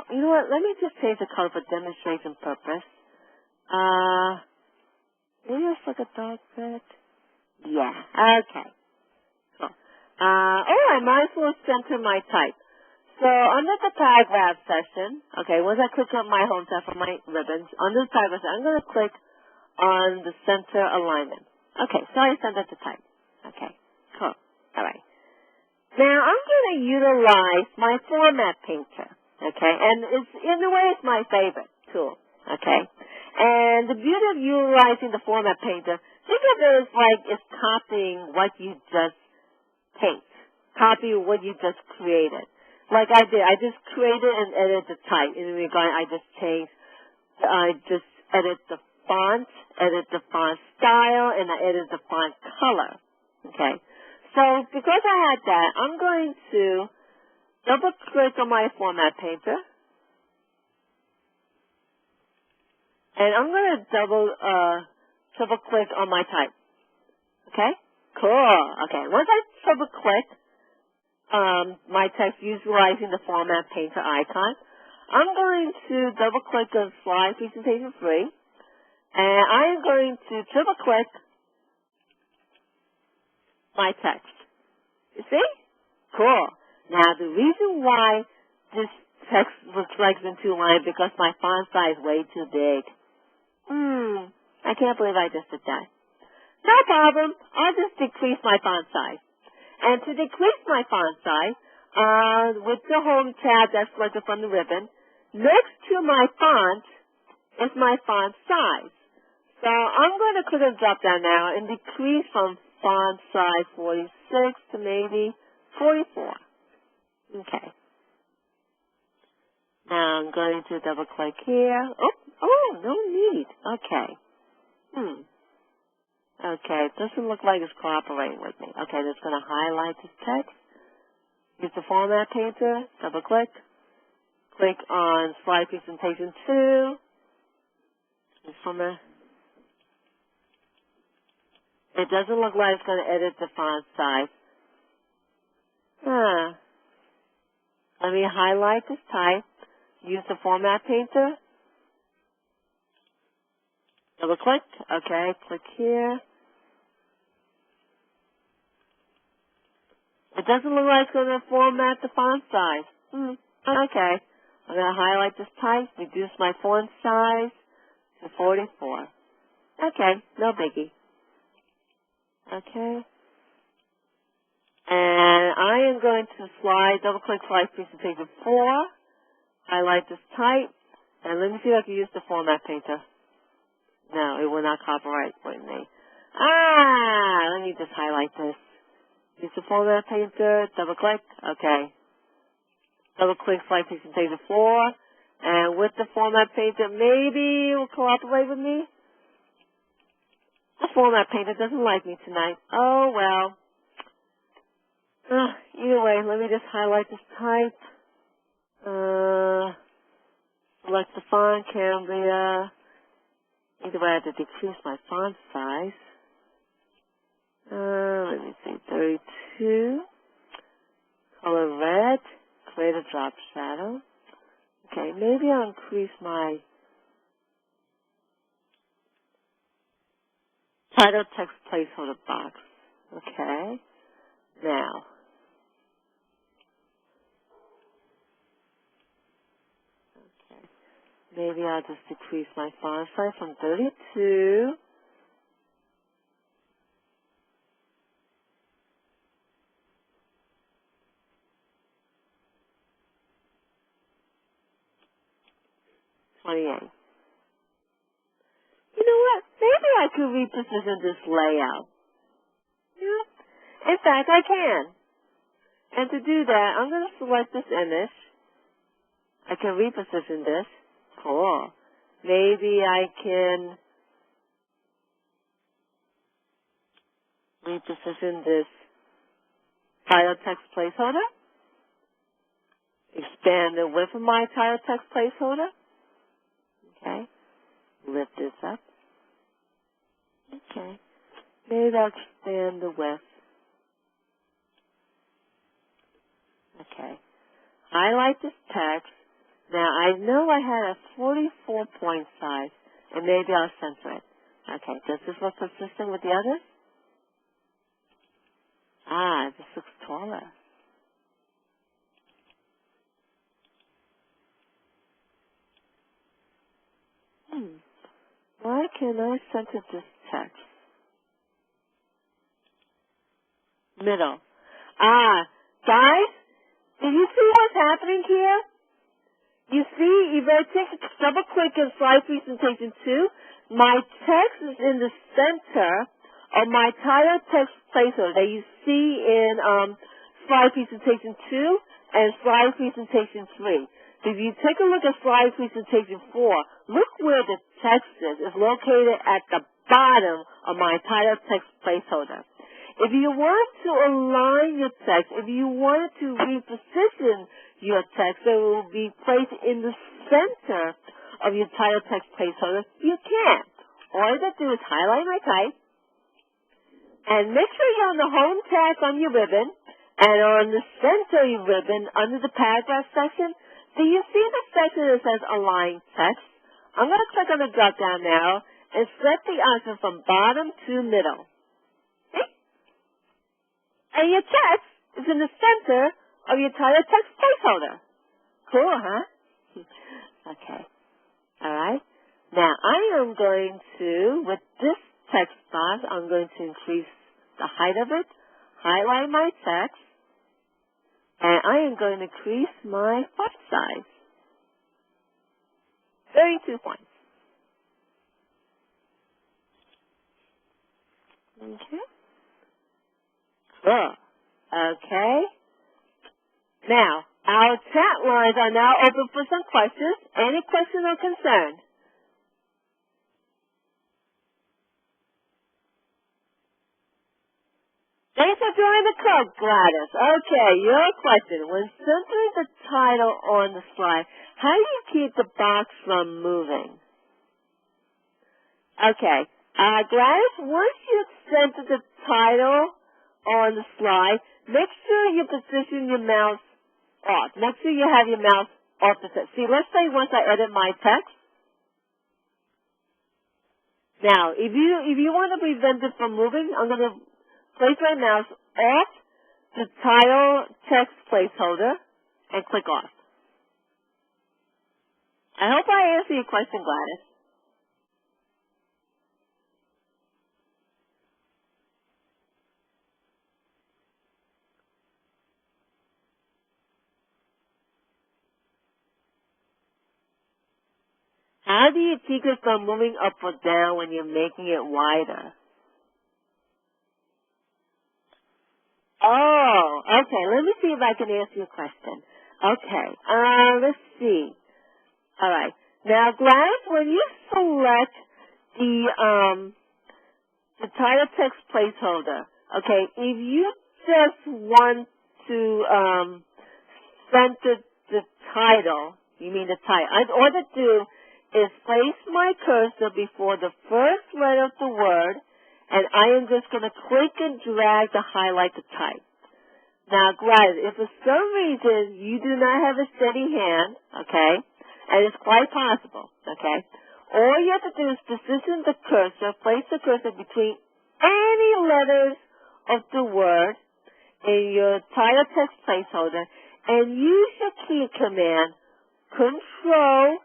You know what? Let me just change the color for demonstration purpose. Maybe it's like a dark red. Yeah. Okay. Cool. I might as well center my type. So under the paragraph section, okay, once I click on my home tab for my ribbons, under the paragraph section, I'm going to click on the center alignment. Okay, so I centered the type. Okay, cool. All right. Now I'm going to utilize my format painter. Okay, and in a way it's my favorite tool. Okay, and the beauty of utilizing the format painter, think of it as like it's copying what you just paint, copy what you just created. Like I did, I just created and edited the type. In regard, I just edit the font, edit the font style, and I edit the font color. Okay, so because I had that, I'm going to double click on my format painter. And I'm going to triple click on my type. Okay? Cool. Okay. Once I triple click my text utilizing the format painter icon, I'm going to double click on slide presentation 3. And I'm going to triple click my text. You see? Cool. Now the reason why this text looks like it's in 2 lines because my font size is way too big. I can't believe I just did that. No problem. I'll just decrease my font size. And to decrease my font size, with the home tab that's selected from the ribbon, next to my font is my font size. So I'm going to click on drop down now and decrease from font size 46 to maybe 44. Okay. Now I'm going to double click here. Oh, no need. Okay. Okay, it doesn't look like it's cooperating with me. Okay, just going to highlight this text. Use the format painter. Double click. Click on slide presentation 2. It doesn't look like it's going to edit the font size. Let me highlight this type. Use the format painter. Double click. Okay, click here. It doesn't look like it's going to format the font size. Okay. I'm going to highlight this type, reduce my font size to 44. Okay, no biggie. Okay. And I am going to double click slide presentation 4, highlight this type, and let me see if I can use the format painter. No, it will not copyright with me. Let me just highlight this. Use the format painter, double click, okay. Double click slide presentation 4, and with the format painter, maybe it will cooperate with me. The format painter doesn't like me tonight. Oh, well. Either way, let me just highlight this type. Select the font, Cambria. Either way, I have to decrease my font size. Let me see, 32. color red, create a drop shadow. Okay, maybe I'll increase my title text placeholder box. Okay, now, okay, maybe I'll just decrease my font size from 32. $28. You know what? Maybe I could reposition this layout. Yeah. In fact, I can. And to do that, I'm going to select this image. I can reposition this. Cool. Maybe I can reposition this title text placeholder. Expand the width of my title text placeholder. Okay. Lift this up. Okay. Maybe I'll expand the width. Okay. Highlight this text. Now, I know I had a 44 point size, and maybe I'll center it. Okay. Does this look consistent with the others? Ah, this looks taller. Why can I center this text? Middle. Ah, guys, do you see what's happening here? You see, if I double-click in slide presentation 2, my text is in the center of my title text placeholder that you see in slide presentation 2 and slide presentation 3. So if you take a look at slide presentation 4, look where the text is. It's located at the bottom of my title text placeholder. If you want to align your text, if you wanted to reposition your text so it will be placed in the center of your title text placeholder, you can. All you have to do is highlight my type, and make sure you're on the home tab on your ribbon, and on the center of your ribbon, under the paragraph section, do you see the section that says Align Text? I'm going to click on the drop-down arrow and set the option from bottom to middle. Okay? And your text is in the center of your title text placeholder. Cool, huh? Okay. All right. Now, I am going to, with this text box, I'm going to increase the height of it, highlight my text, and I am going to increase my font size. 32 points. Okay. Cool. Okay. Now, our chat lines are now open for some questions. Any question or concern? Thanks for joining the club, Gladys. Okay, your question. When centering the title on the slide, how do you keep the box from moving? Okay, Gladys, once you center the title on the slide, make sure you position your mouse off. Make sure you have your mouse off the text. See, let's say once I edit my text. Now, if you want to prevent it from moving, I'm going to place my mouse off the title text placeholder and click off. I hope I answered your question, Gladys. How do you keep it from moving up or down when you're making it wider? Oh, okay. Let me see if I can answer your question. Okay. Let's see. All right. Now, Gladys, when you select the title text placeholder, okay, if you just want to center the title, you mean the title, all to do is place my cursor before the first letter of the word, and I am just going to click and drag to highlight the type. Now, granted, if for some reason you do not have a steady hand, okay, and it's quite possible, okay, all you have to do is position the cursor, place the cursor between any letters of the word in your title text placeholder, and use your key command, Control,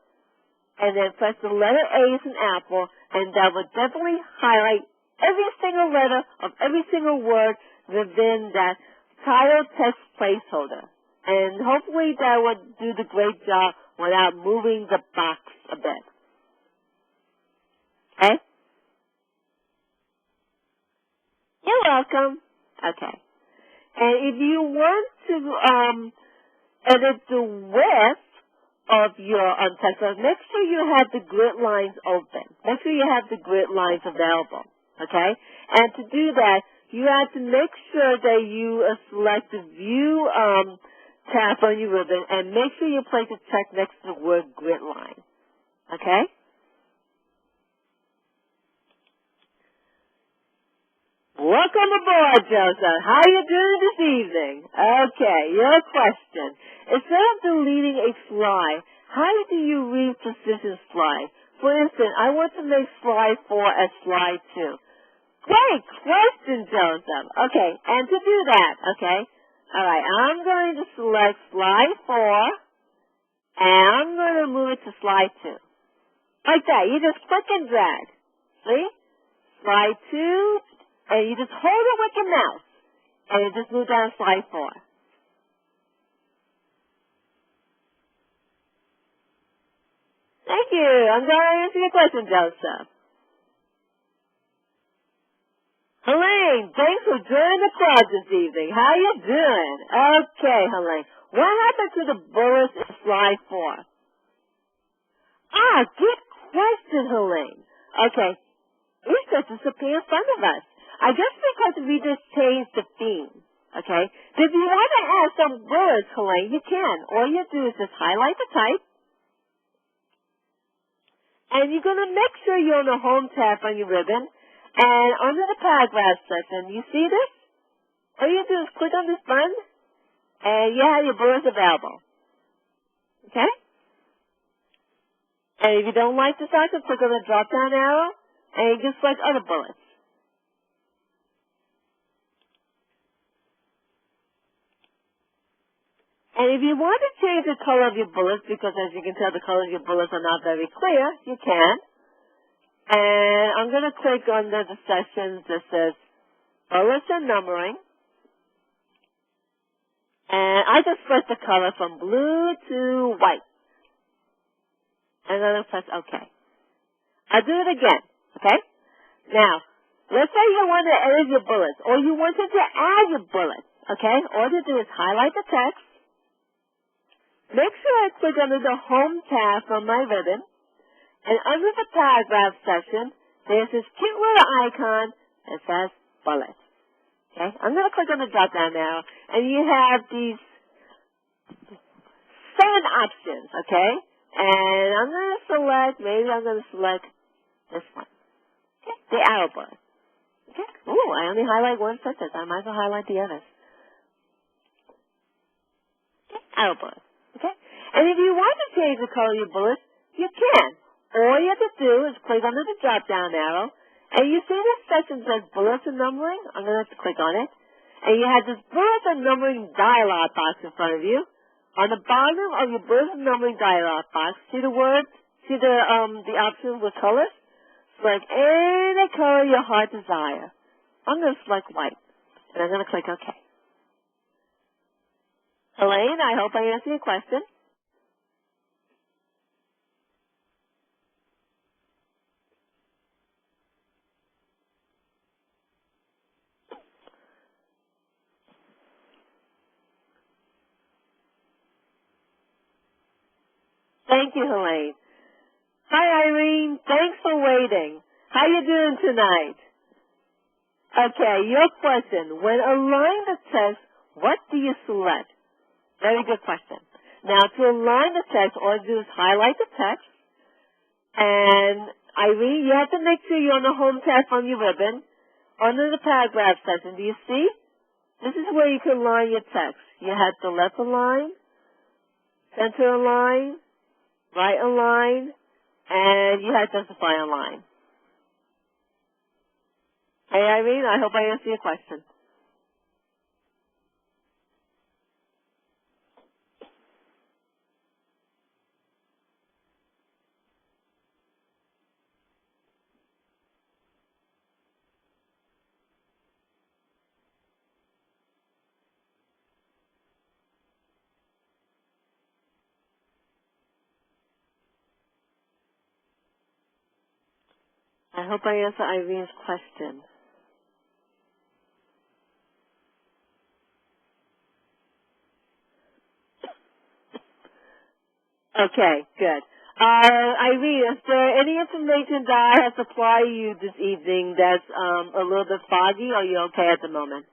and then press the letter A as an apple, and that will definitely highlight every single letter of every single word within that title text placeholder. And hopefully that will do the great job without moving the box a bit. Okay? You're welcome. Okay. And if you want to edit the width of your text, make sure you have the grid lines open. Make sure you have the grid lines available. Okay? And to do that, you have to make sure that you select the View tab on your ribbon, and make sure you place a check next to the word grid line. Okay? Welcome aboard, Joseph. How are you doing this evening? Okay, your question. Instead of deleting a slide, how do you reposition slide? For instance, I want to make slide 4 as slide 2. Great question, Joseph. Okay, and to do that, okay, all right, I'm going to select slide 4, and I'm going to move it to slide 2. Like that. You just click and drag. See? Slide 2. And you just hold it with your mouse, and you just move down to slide 4. Thank you. I'm going to answer your question, Joseph. Helene, thanks for joining the crowd this evening. How you doing? Okay, Helene. What happened to the bullets in slide 4? Good question, Helene. Okay. It's just disappeared in front of us. I guess because we just changed the theme, okay? If you want to add some words, Helene, you can. All you do is just highlight the type, and you're going to make sure you're on the Home tab on your ribbon, and under the Paragraph section, you see this? All you do is click on this button, and you have your bullets available, okay? And if you don't like this icon, click on the drop-down arrow, and you can select other bullets. And if you want to change the color of your bullets, because as you can tell, the color of your bullets are not very clear, you can. And I'm going to click on the section that says Bullets and Numbering. And I just switched the color from blue to white. And then I press OK. I'll do it again, okay? Now, let's say you want to edit your bullets, or you wanted to add your bullets, okay? All you do is highlight the text. Make sure I click under the Home tab on my ribbon, and under the Paragraph section, there's this cute little icon that says Bullets. Okay? I'm going to click on the drop-down arrow, and you have these 7 options, okay? And I'm going to select, maybe I'm going to select this one. Okay? The arrow bullet. Okay? Ooh, I only highlight one sentence. I might as well highlight the others. Okay? Arrow bullet. Okay? And if you want to change the color of your bullets, you can. All you have to do is click under the drop-down arrow, and you see this section says Bullets and Numbering. I'm going to have to click on it. And you have this Bullets and Numbering dialog box in front of you. On the bottom of your Bullets and Numbering dialog box, see the words? See the options with colors? Select any color your heart desire. I'm going to select white, and I'm going to click OK. Helene, I hope I answered your question. Thank you, Helene. Hi, Irene. Thanks for waiting. How you doing tonight? Okay, your question. When aligning the text, what do you select? Very good question. Now, to align the text, all you do is highlight the text. And, Irene, you have to make sure you're on the Home tab on your ribbon. Under the Paragraph section, do you see? This is where you can line your text. You had the left align, center align, right align, and you had justify align. Hey, Irene, I hope I answered your question. I hope I answered Irene's question. Okay, good. Irene, is there any information that I have supplied you this evening that's a little bit foggy, or are you okay at the moment?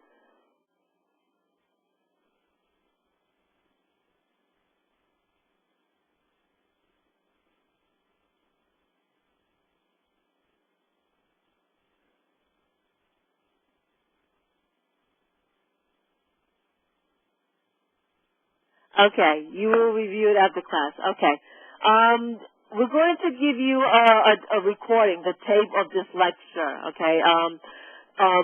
Okay, you will review it after class. Okay. We're going to give you a recording, the tape of this lecture, okay?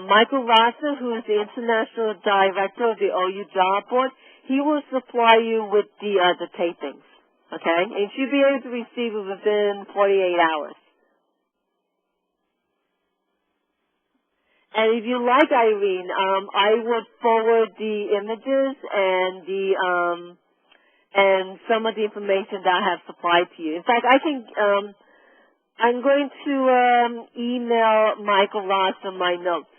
Michael Rosser, who is the International Director of the OU Job Board, he will supply you with the tapings, okay? And you should be able to receive it within 48 hours. And if you like, Irene, I would forward the images and some of the information that I have supplied to you. In fact, I'm going to email Michael Rosser my notes,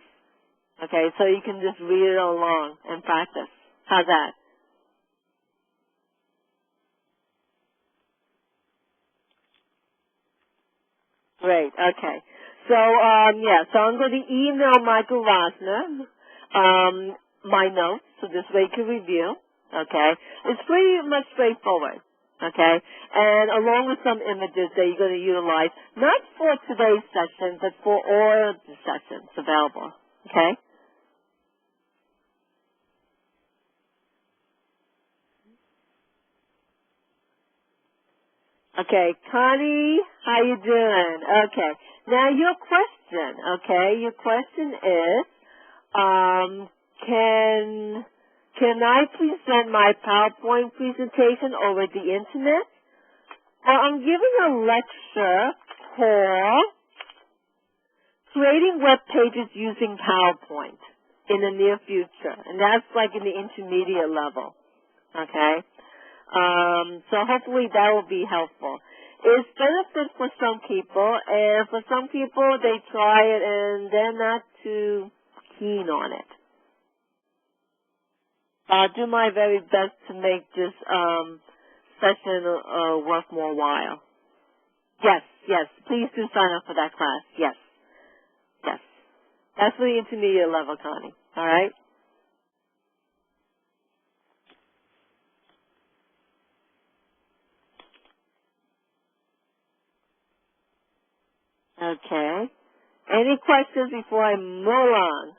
okay, so you can just read it along and practice. How's that? Great, okay. So, so I'm going to email Michael Rosner my notes, so this way you can review, okay? It's pretty much straightforward, okay? And along with some images that you're going to utilize, not for today's session, but for all the sessions available, okay? Okay, Connie, how you doing? Okay. Now your question, okay? Your question is, can I present my PowerPoint presentation over the internet? Well, I'm giving a lecture called Creating Web Pages Using PowerPoint in the near future, and that's like in the intermediate level, okay? So hopefully that will be helpful. It's benefit for some people, and for some people they try it and they're not too keen on it. I'll do my very best to make this session worth more while. Yes, yes, please do sign up for that class. Yes, yes. That's for the intermediate level, Connie. All right? Okay. Any questions before I move on?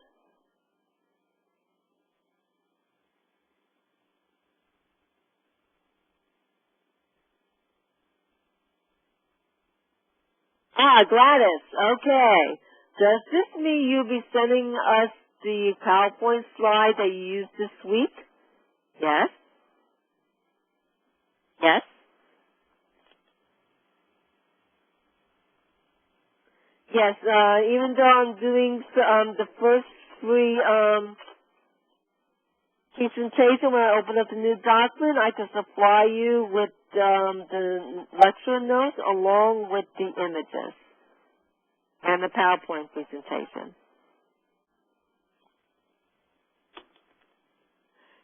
Ah, Gladys. Okay. Does this mean you'll be sending us the PowerPoint slide that you used this week? Yes? Yes? Yes, even though I'm doing the first three presentation when I open up the new document, I can supply you with the lecture notes along with the images and the PowerPoint presentation.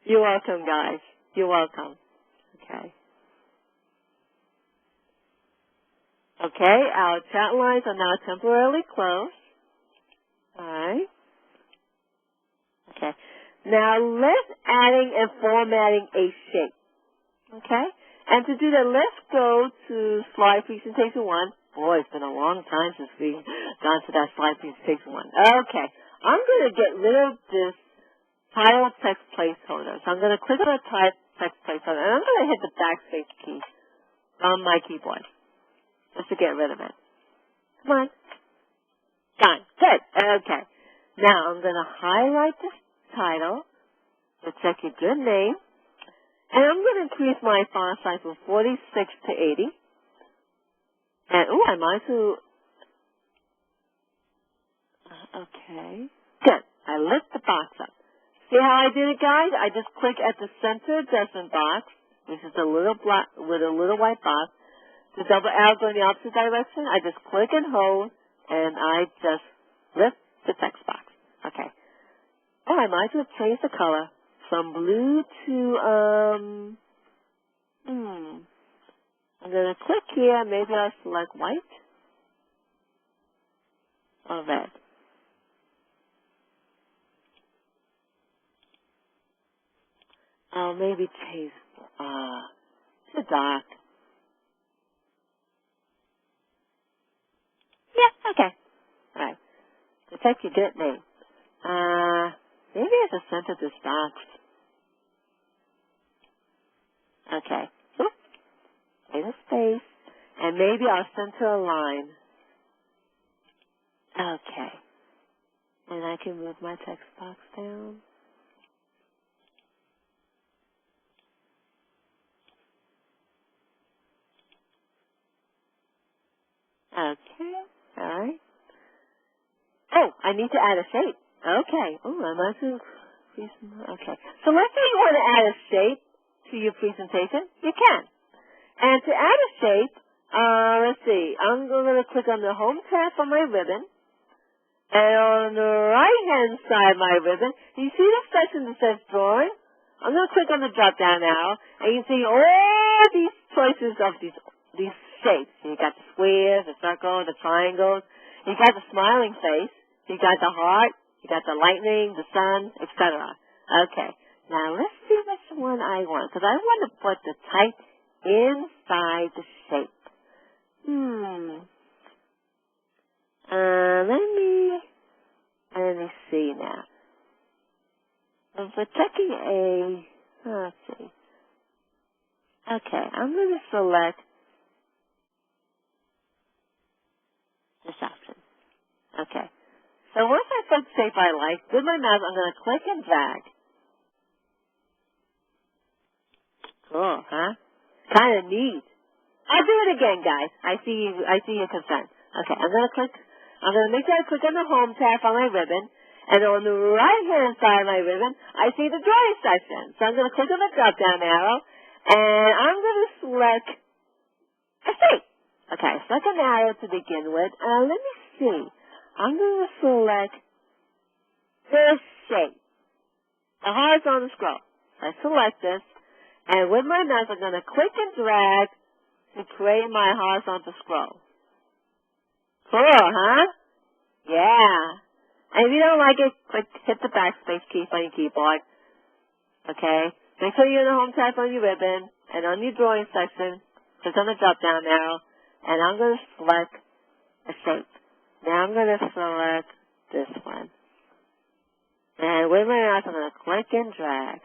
You're welcome, guys. You're welcome. Okay. Okay, our chat lines are now temporarily closed. All right. Okay. Now let's adding and formatting a shape. Okay? And to do that, let's go to slide presentation 1. Boy, it's been a long time since we've gone to that slide presentation 1. Okay. I'm going to get rid of this title text placeholder. So I'm going to click on the text placeholder, and I'm going to hit the backspace key on my keyboard just to get rid of it. Come on. Done. Good. Okay. Now I'm going to highlight the title to check your good name, and I'm going to increase my font size from 46 to 80. And, I might do, okay. Good. I lift the box up. See how I did it, guys? I just click at the center adjustment box, which is a little black with a little white box. The double arrow going in the opposite direction, I just click and hold, and I just lift the text box. Okay. I might as well change the color from blue to, I'm going to click here. Maybe I'll select white or red. Oh, maybe change, to dark. Yeah, okay. All right. Protect your good name. Maybe I have to center this box. Okay. Oops. Take a space. And maybe I'll center a line. Okay. And I can move my text box down. Okay. All right. Oh, I need to add a shape. Okay. Oh, I might do. Okay. So let's say you want to add a shape to your presentation. You can. And to add a shape, let's see. I'm going to click on the Home tab on my ribbon. And on the right-hand side of my ribbon, you see the section that says Drawing? I'm going to click on the drop-down arrow, and you see all these choices of these shapes. You got the squares, the circle, the triangles. You got the smiling face. You got the heart. You got the lightning, the sun, etc. Okay. Now let's see which one I want, because I want to put the type inside the shape. Let me see now. If we're checking let's see. Okay, I'm going to select this option. Okay. So once I select shape I like, with my mouse, I'm going to click and drag. Cool, huh? Kind of neat. I'll do it again, guys. I see your consent. Okay, I'm going to make sure I click on the Home tab on my ribbon, and on the right-hand side of my ribbon, I see the Drawing section. So I'm going to click on the drop-down arrow, and I'm going to select a shape. Okay, select an arrow to begin with. Let me see. I'm going to select this shape, a horizontal scroll. I select this, and with my mouse, I'm going to click and drag to create my horizontal scroll. Cool, huh? Yeah. And if you don't like it, hit the backspace key on your keyboard. Okay? Make sure you're in the Home tab on your ribbon, and on your Drawing section, click on the drop-down arrow, and I'm going to select a shape. Now I'm going to select this one. And with my mouse, I'm going to click and drag.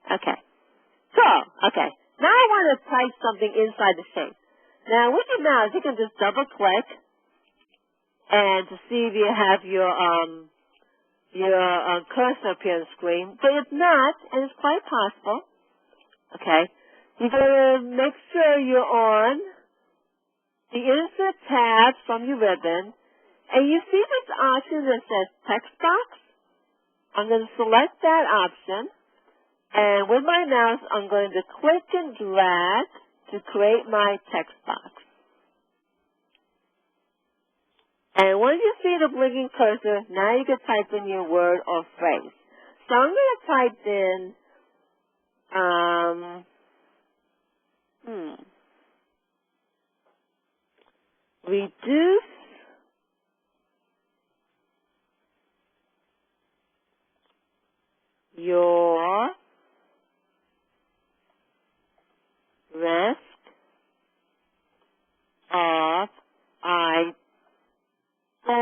Okay. Cool. Okay. Now I want to type something inside the shape. Now with your mouse, you can just double-click and to see if you have your cursor appear on the screen. But if not, and it's quite possible, okay, you're going to make sure you're on the Insert tab from your ribbon, and you see this option that says Text Box. I'm going to select that option, and with my mouse, I'm going to click and drag to create my text box. And once you see the blinking cursor, now you can type in your word or phrase. So I'm going to type in, reduce your risk of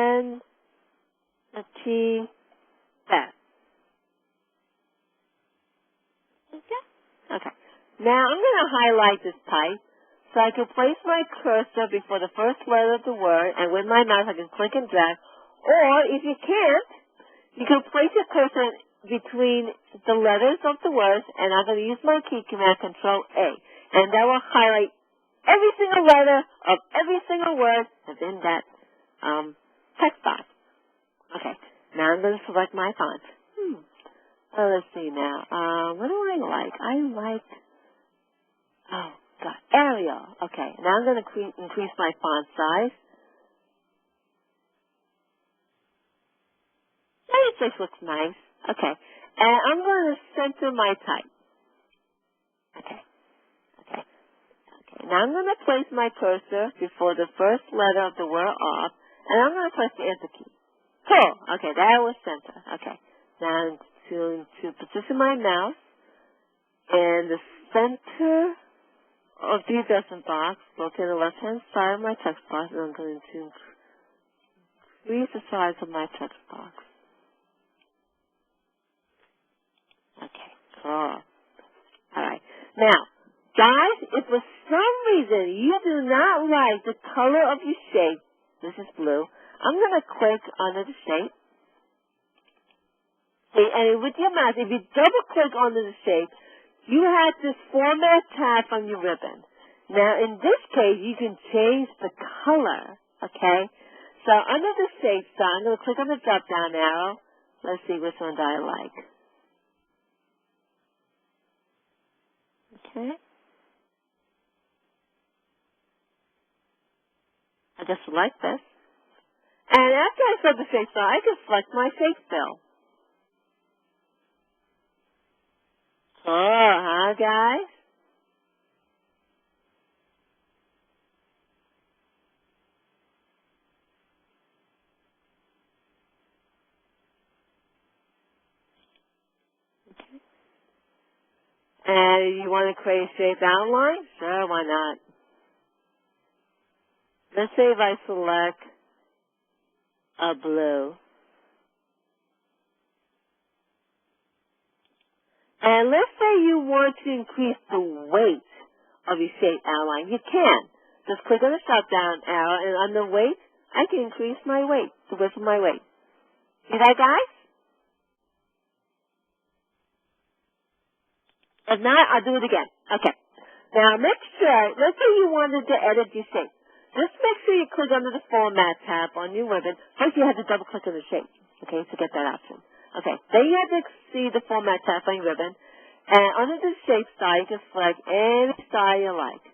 identity theft. Now I'm going to highlight this type so I can place my cursor before the first letter of the word, and with my mouse I can click and drag. Or if you can't, you can place your cursor between the letters of the words, and I'm going to use my key command, Control A, and that will highlight every single letter of every single word within that text box. Okay, now I'm going to select my font. Let's see now. What do I like? I like, oh, God, Arial. Okay, now I'm going to increase my font size. It just looks nice. Okay, and I'm going to center my type. Okay. Now I'm going to place my cursor before the first letter of the word off, and I'm going to press the Enter key. Cool. Okay, that was center. Okay. Now to position my mouse in the center of the adjustment box, located on the left-hand side of my text box, and I'm going to increase the size of my text box. Okay, cool. All right. Now, guys, if for some reason you do not like the color of your shape, this is blue, I'm going to click under the shape. Okay, and with your mouse, if you double-click under the shape, you have this Format tab on your ribbon. Now, in this case, you can change the color, okay? So under the shape side, I'm going to click on the drop-down arrow. Let's see which one do I like. Okay. I just select this. And after I select the shape side, I can select my shape fill. Cool, huh, guys? And you want to create a shape outline? Sure, why not? Let's say if I select a blue. And let's say you want to increase the weight of your shape outline. You can. Just click on the drop-down arrow, and under weight, I can increase my weight, the width of my weight. See that, guys? If not, I'll do it again. Okay. Now, make sure, let's say you wanted to edit your shape. Just make sure you click under the Format tab on your ribbon. First, you have to double-click on the shape, okay, to get that option. Okay, then you have to see the Format tab on your ribbon. And under the Shape style, you can select any style you like.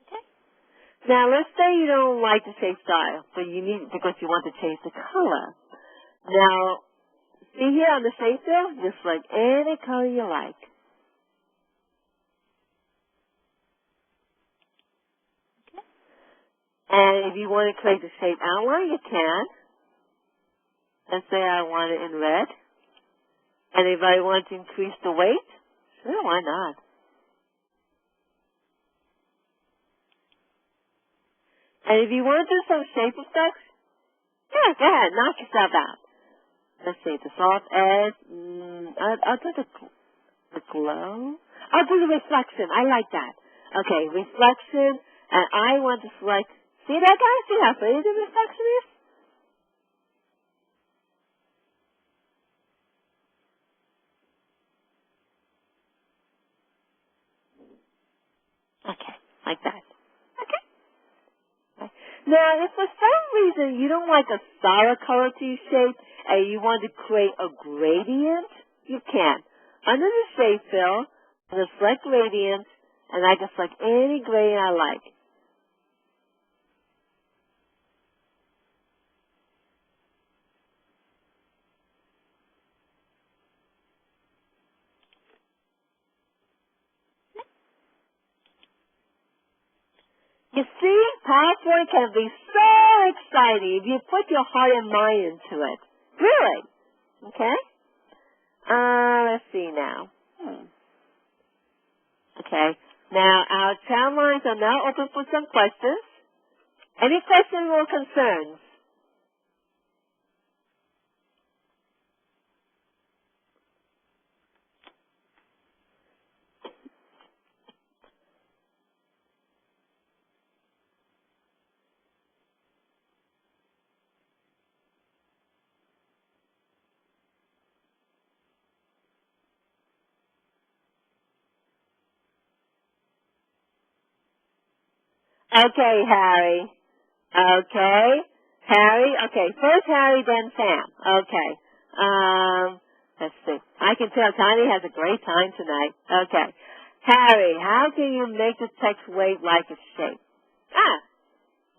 Okay. Now, let's say you don't like the shape style, but you need because you want to change the color. Now, see here on the shape fill, just select any color you like. And if you want to create the shape outline, you can. Let's say I want it in red. And if I want to increase the weight, sure, why not? And if you want to do some shape effects, yeah, go ahead, knock yourself out. Let's see, the soft edge, I'll do the glow. I'll do the reflection, I like that. Okay, reflection, and I want to select, see that, guys? See how pretty the reflection is? Okay, like that. Okay. Now, if for some reason you don't like a solid color to your shape and you want to create a gradient, you can. Under the shape fill, I'm going to select gradient, and I can select any gradient I like. You see, PowerPoint can be so exciting if you put your heart and mind into it. Really. Okay? Let's see now. Okay. Now, our chat lines are now open for some questions. Any questions or concerns? Okay, Harry. Okay. Harry. Okay, first Harry, then Sam. Okay. Let's see. I can tell Tiny has a great time tonight. Okay. Harry, how can you make the text wave like a shape?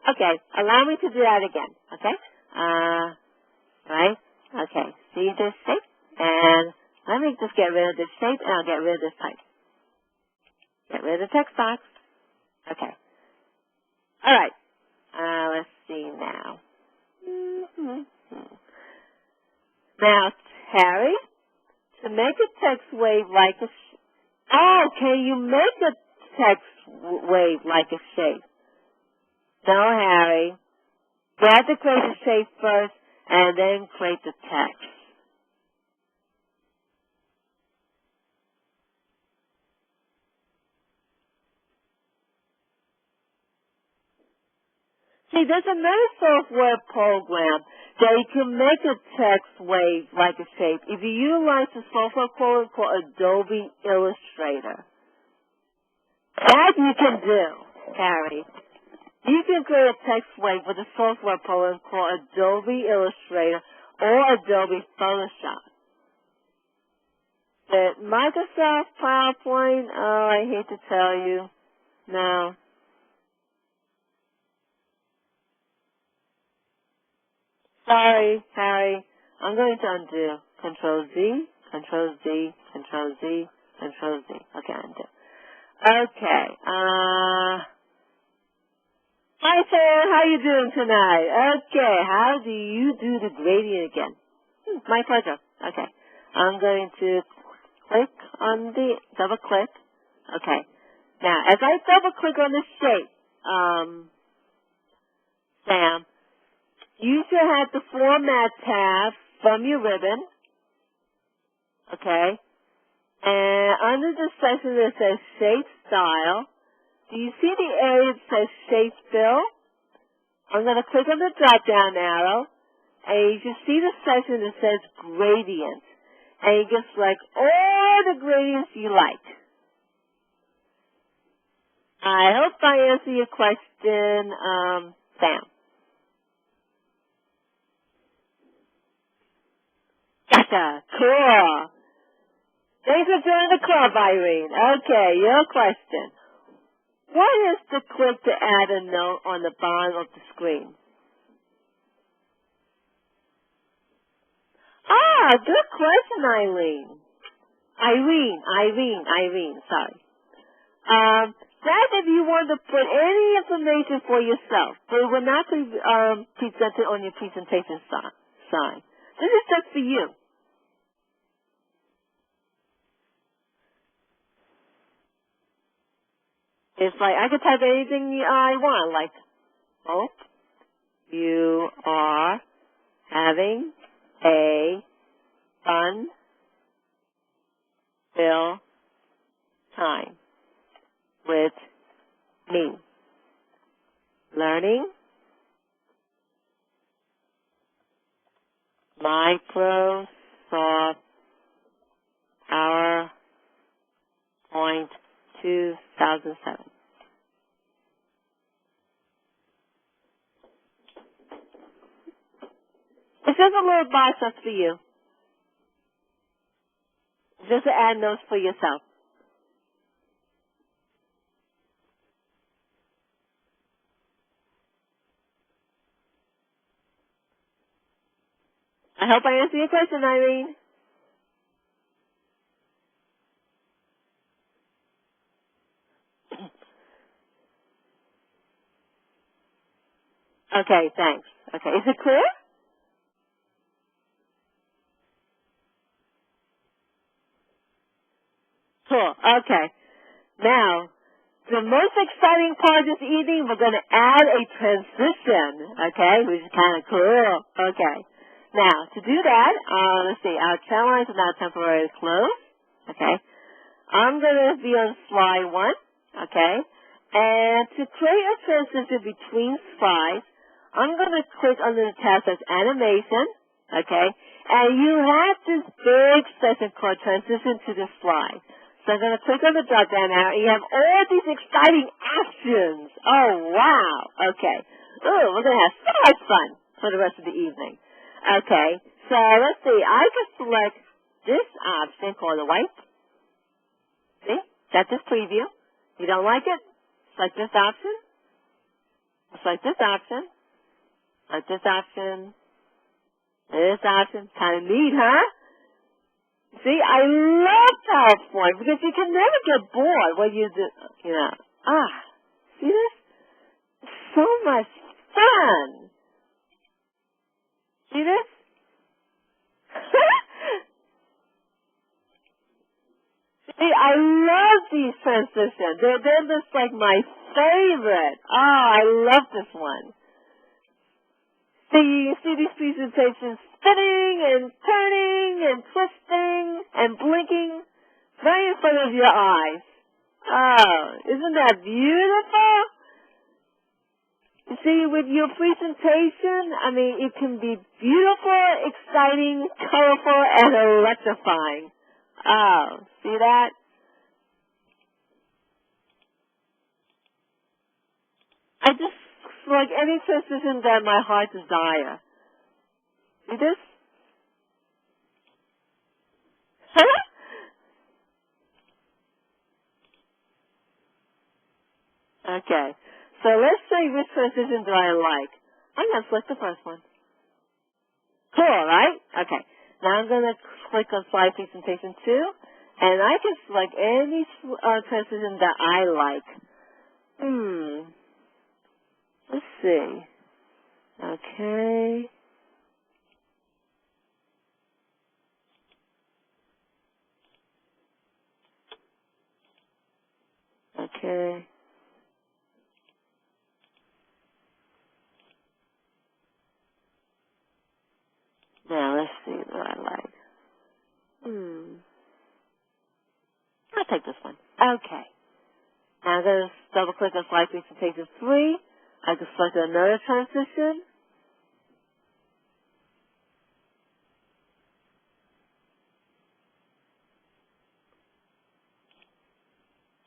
Okay. Allow me to do that again. Okay. Right. Okay. See this shape? And let me just get rid of this shape, and I'll get rid of this type. Get rid of the text box. Okay. All right. Let's see now. Now, Harry, to make a text wave like a can you make a text wave like a shape? No, Harry. You have to create the shape first and then create the text. See, there's another software program that you can make a text wave like a shape if you utilize the software program called Adobe Illustrator. That you can do, Harry. You can create a text wave with a software program called Adobe Illustrator or Adobe Photoshop. But Microsoft PowerPoint, I hate to tell you, no. Sorry, Harry. I'm going to undo. Control Z, Control Z, Control Z, Control Z. Okay, undo. Okay. Hi, Sam. How you doing tonight? Okay. How do you do the gradient again? My pleasure. Okay. I'm going to click on the double click. Okay. Now, as I double click on the shape, Sam, you should have the Format tab from your ribbon, okay? And under the section that says Shape Style, do you see the area that says Shape Fill? I'm going to click on the drop-down arrow, and you can see the section that says Gradient. And you can select all the gradients you like. I hope I answered your question, Sam. Gotcha. Cool. Thanks for joining the club, Irene. Okay, your question. What is the click to add a note on the bottom of the screen? Good question, Eileen. Irene, sorry. That's if you want to put any information for yourself, but it will not be presented on your presentation sign. This is just for you. It's like I can type anything I want, like, hope you are having a fun-filled time with me. Learning Microsoft PowerPoint 2007. It's just a little box just for you. Just to add notes for yourself. I hope I answered your question, Irene. Okay, thanks. Okay, is it clear? Cool. Okay. Now, the most exciting part this evening, we're going to add a transition, okay, which is kind of cool. Okay. Now, to do that, let's see, our channel lines are now temporarily closed, okay. I'm going to be on slide 1, okay. And to create a transition between slides, I'm going to click under the tab that says Animation, okay. And you have this big section called Transition to the Slide. So I'm going to click on the drop-down arrow, and you have all these exciting actions. Oh, wow. Okay. Ooh, we're going to have so much fun for the rest of the evening. Okay. So let's see. I can select this option called the wipe. See? That's this preview. You don't like it? Select this option. Select this option. Select this option. This option. Kind of neat, huh? See, I love PowerPoint because you can never get bored when you do, you know. See this? So much fun. See this? See, I love these transitions. They're just like my favorite. I love this one. See, you see these presentations spinning and turning and twisting and blinking right in front of your eyes. Oh, isn't that beautiful? You see, with your presentation, I mean, it can be beautiful, exciting, colorful, and electrifying. Oh, see that? I just like any transition that my heart desire. See this? Okay. So let's see which transition do I like. I'm going to select the first one. Cool, right? Okay. Now I'm going to click on Slide Presentation 2, and I can select any transition that I like. Let's see. Okay. Okay. Now let's see what I like. I'll take this one. Okay. Now I'm going to double click on Slide Presentation 3. I can select another transition.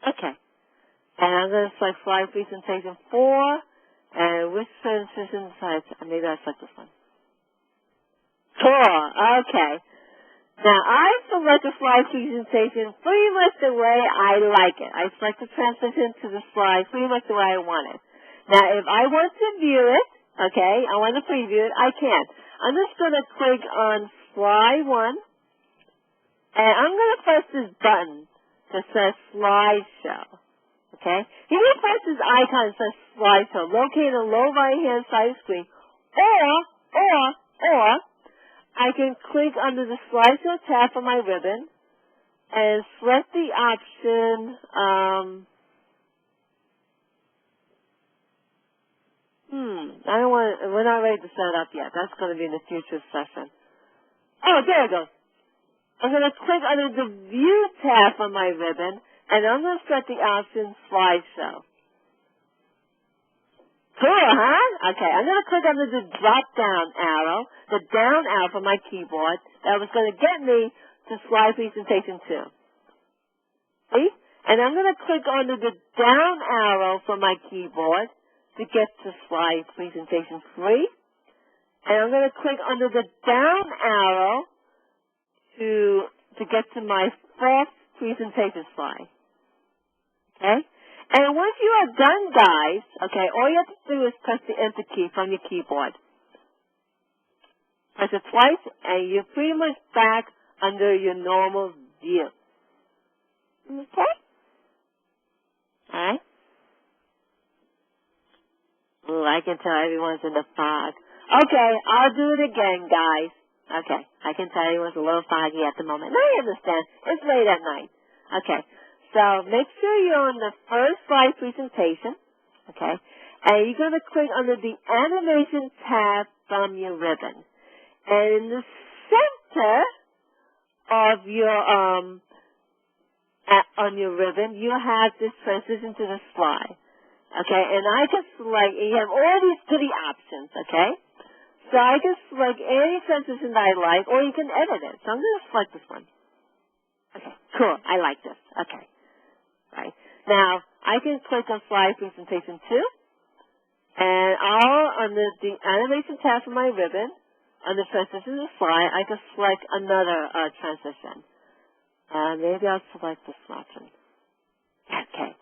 Okay. And I'm going to select Slide Presentation 4. And which transition size? Maybe I select this one. Cool. Okay. Now I select the slide presentation pretty much the way I like it. I select the transition to the slide pretty much the way I want it. Now if I want to view it, okay, I want to preview it, I can. I'm just going to click on slide 1. And I'm going to press this button that says slideshow. Okay? You can press this icon that says slideshow located on the lower right-hand side of the screen. Or I can click under the slideshow tab on my ribbon and select the option, we're not ready to set it up yet. That's going to be in the future session. Oh, there it goes. I'm going to click under the View tab on my ribbon, and I'm going to set the option Slideshow. Cool, huh? Okay, I'm going to click under the drop-down arrow, the down arrow from my keyboard, that was going to get me to Slide Presentation 2. See? And I'm going to click under the down arrow from my keyboard to get to Slide Presentation 3. And I'm going to click under the down arrow to get to my fourth presentation slide. Okay? And once you are done, guys, okay, all you have to do is press the Enter key from your keyboard. Press it twice, and you're pretty much back under your normal view. Okay? All right? Ooh, I can tell everyone's in the fog. Okay, I'll do it again, guys. Okay, I can tell everyone's a little foggy at the moment. I understand. It's late at night. Okay, so make sure you're on the first slide presentation. Okay, and you're going to click under the Animation tab from your ribbon. And in the center of your on your ribbon, you have this transition to the slide. Okay, and I can select, you have all these goody options, okay? So I can select any transition that I like, or you can edit it. So I'm going to select this one. Okay, cool. I like this. Okay. Right. Now, I can click on Slide Presentation 2, and on the Animation tab for my ribbon, on the Transition to Slide, I can select another transition. Maybe I'll select this option. Okay.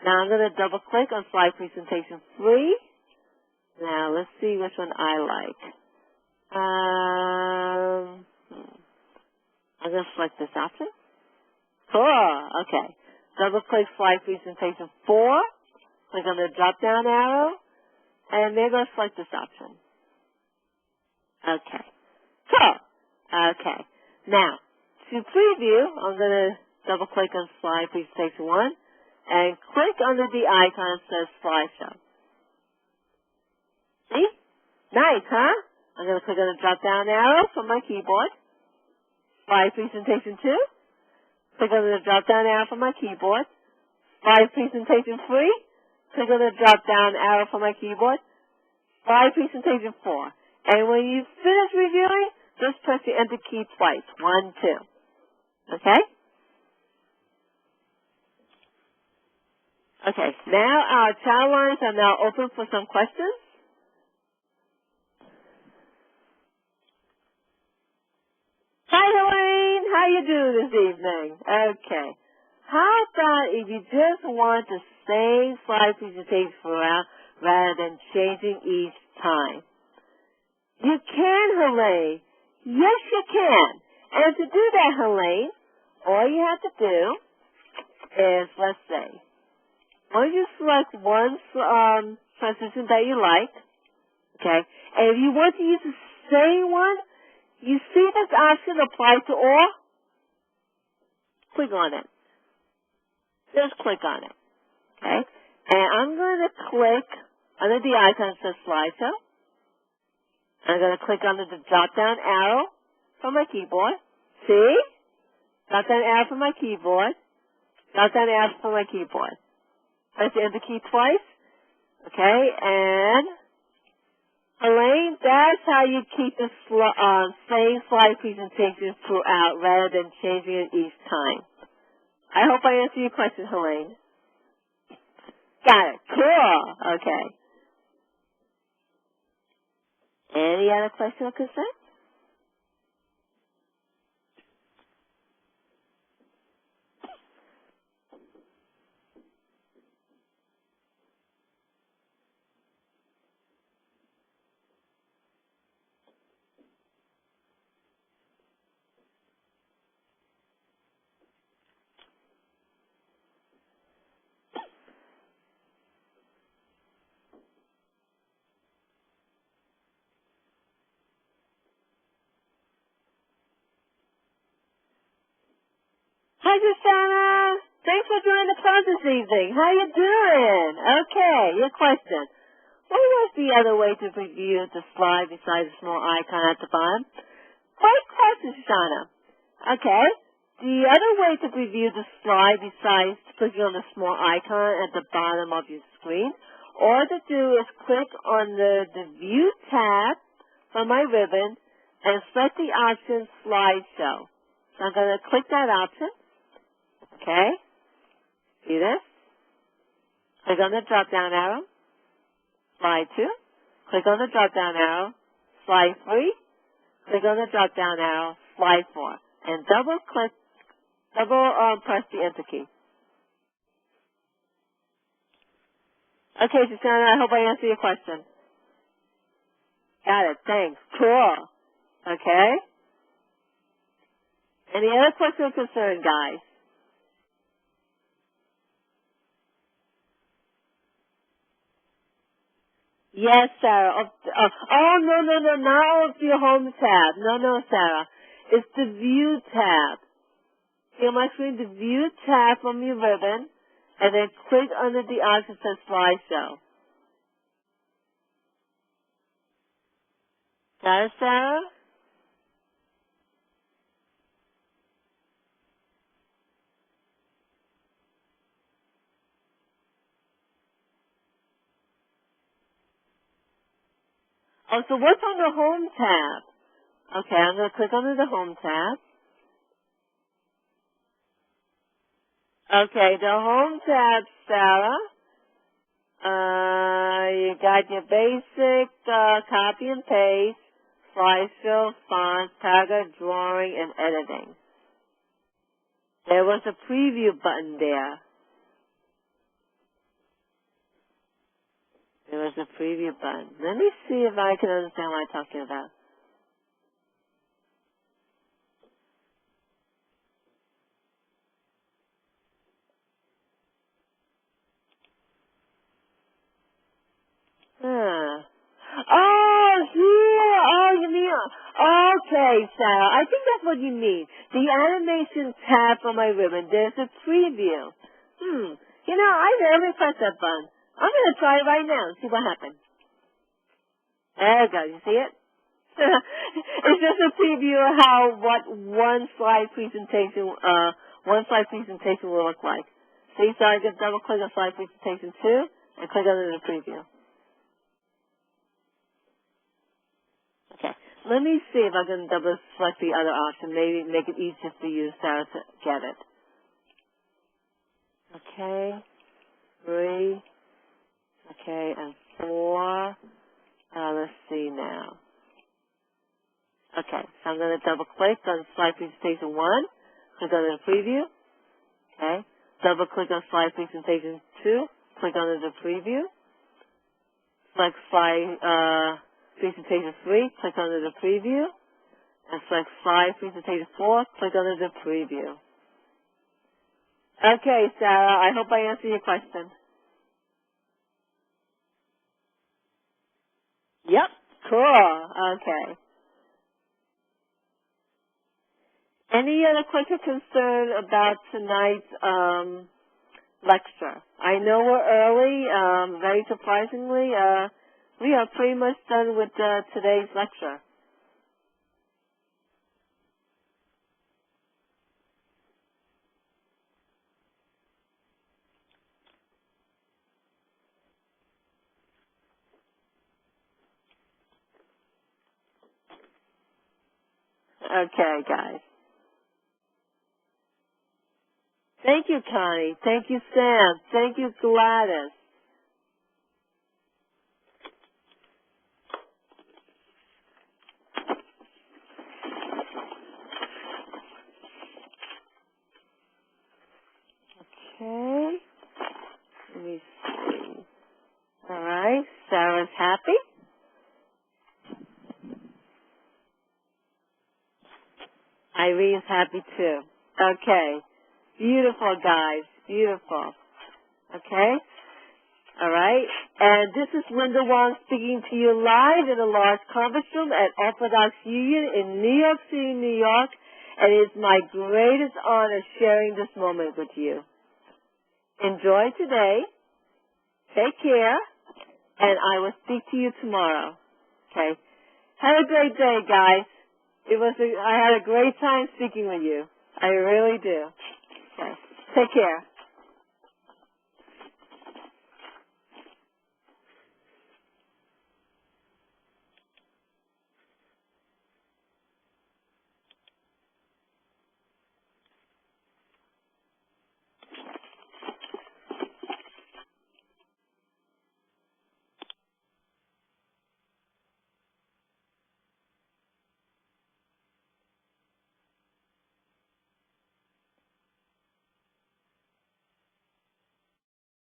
Now I'm going to double click on Slide Presentation 3. Now let's see which one I like. I'm going to select this option. Cool. Okay. Double click Slide Presentation 4. Click on the drop down arrow. And maybe I'll select this option. Okay. Cool. Okay. Now, to preview, I'm going to double click on Slide Presentation 1 and click under the icon that says Slideshow. See? Nice, huh? I'm going to click on the drop-down arrow from my keyboard. Slide Presentation 2. Click on the drop-down arrow from my keyboard. Slide Presentation 3. Click on the drop-down arrow from my keyboard. Slide Presentation 4. And when you finish reviewing, just press the Enter key twice. 1, 2. Okay? Okay, now our chat lines are now open for some questions. Hi, Helene. How you doing this evening? Okay. How about if you just want the same slide presentation throughout rather than changing each time? You can, Helene. Yes, you can. And to do that, Helene, all you have to do is, let's say, once you select one transition that you like, okay, and if you want to use the same one, you see this option apply to all? Click on it. Just click on it, okay? And I'm going to click under the icon that says Slideshow. I'm going to click under the drop-down arrow from my keyboard. See? Drop-down arrow from my keyboard. Drop-down arrow from my keyboard. Press the Enter key twice. Okay, and Elaine, that's how you keep the same slide presentation throughout rather than changing it each time. I hope I answered your question, Helene. Got it. Cool. Okay. Any other question or concern? Hi, Susanna. Thanks for joining the class this evening. How you doing? Okay, your question. What was the other way to preview the slide besides the small icon at the bottom? Great question, Susanna. Okay, the other way to preview the slide besides clicking on the small icon at the bottom of your screen, all to do is click on the View tab from my ribbon and select the option Slideshow. So I'm going to click that option. Okay, see this? Click on the drop-down arrow, Slide 2. Click on the drop-down arrow, Slide 3. Click on the drop-down arrow, Slide 4. And press the Enter key. Okay, Susanna, I hope I answered your question. Got it, thanks. Cool. Okay? Any other question or concern, guys? Yes, Sarah. No, not of your Home tab. No, Sarah. It's the View tab. See on my screen, the View tab from your ribbon, and then click under the option that says Slideshow. Got it, Sarah? Oh, so what's on the Home tab? Okay, I'm going to click under the Home tab. Okay, the Home tab, Sarah. You got your basic copy and paste, slideshow, font, paragraph, drawing, and editing. There was a preview button there. There was a preview button. Let me see if I can understand what I'm talking about. Oh, here. Oh, you mean, okay, Sarah. I think that's what you mean. The animation tab on my ribbon, there's a preview. You know, I never pressed that button. I'm going to try it right now and see what happens. There you go. You see it? It's just a preview of what one slide presentation will look like. See, so I can double click on slide presentation 2 and click on the preview. Okay. Let me see if I can double select the other option. Maybe make it easier for you, Sarah, to get it. Okay. 3. Okay, and 4. Let's see now. Okay, so I'm going to double click on slide presentation 1. Click on the preview. Okay. Double click on slide presentation 2. Click on the preview. Select slide presentation 3. Click on the preview. And select slide presentation 4. Click on the preview. Okay, Sarah, I hope I answered your question. Yep. Cool. Okay. Any other question or concern about tonight's lecture? I know we're early. Very surprisingly, we are pretty much done with today's lecture. Okay, guys. Thank you, Connie. Thank you, Sam. Thank you, Gladys. Okay. Let me see. All right. Sarah's happy. Irene's happy too. Okay. Beautiful, guys. Beautiful. Okay? All right? And this is Linda Wong speaking to you live in a large conference room at Orthodox Union in New York City, New York. And it is my greatest honor sharing this moment with you. Enjoy today. Take care. And I will speak to you tomorrow. Okay? Have a great day, guys. I had a great time speaking with you. I really do. Okay. Take care.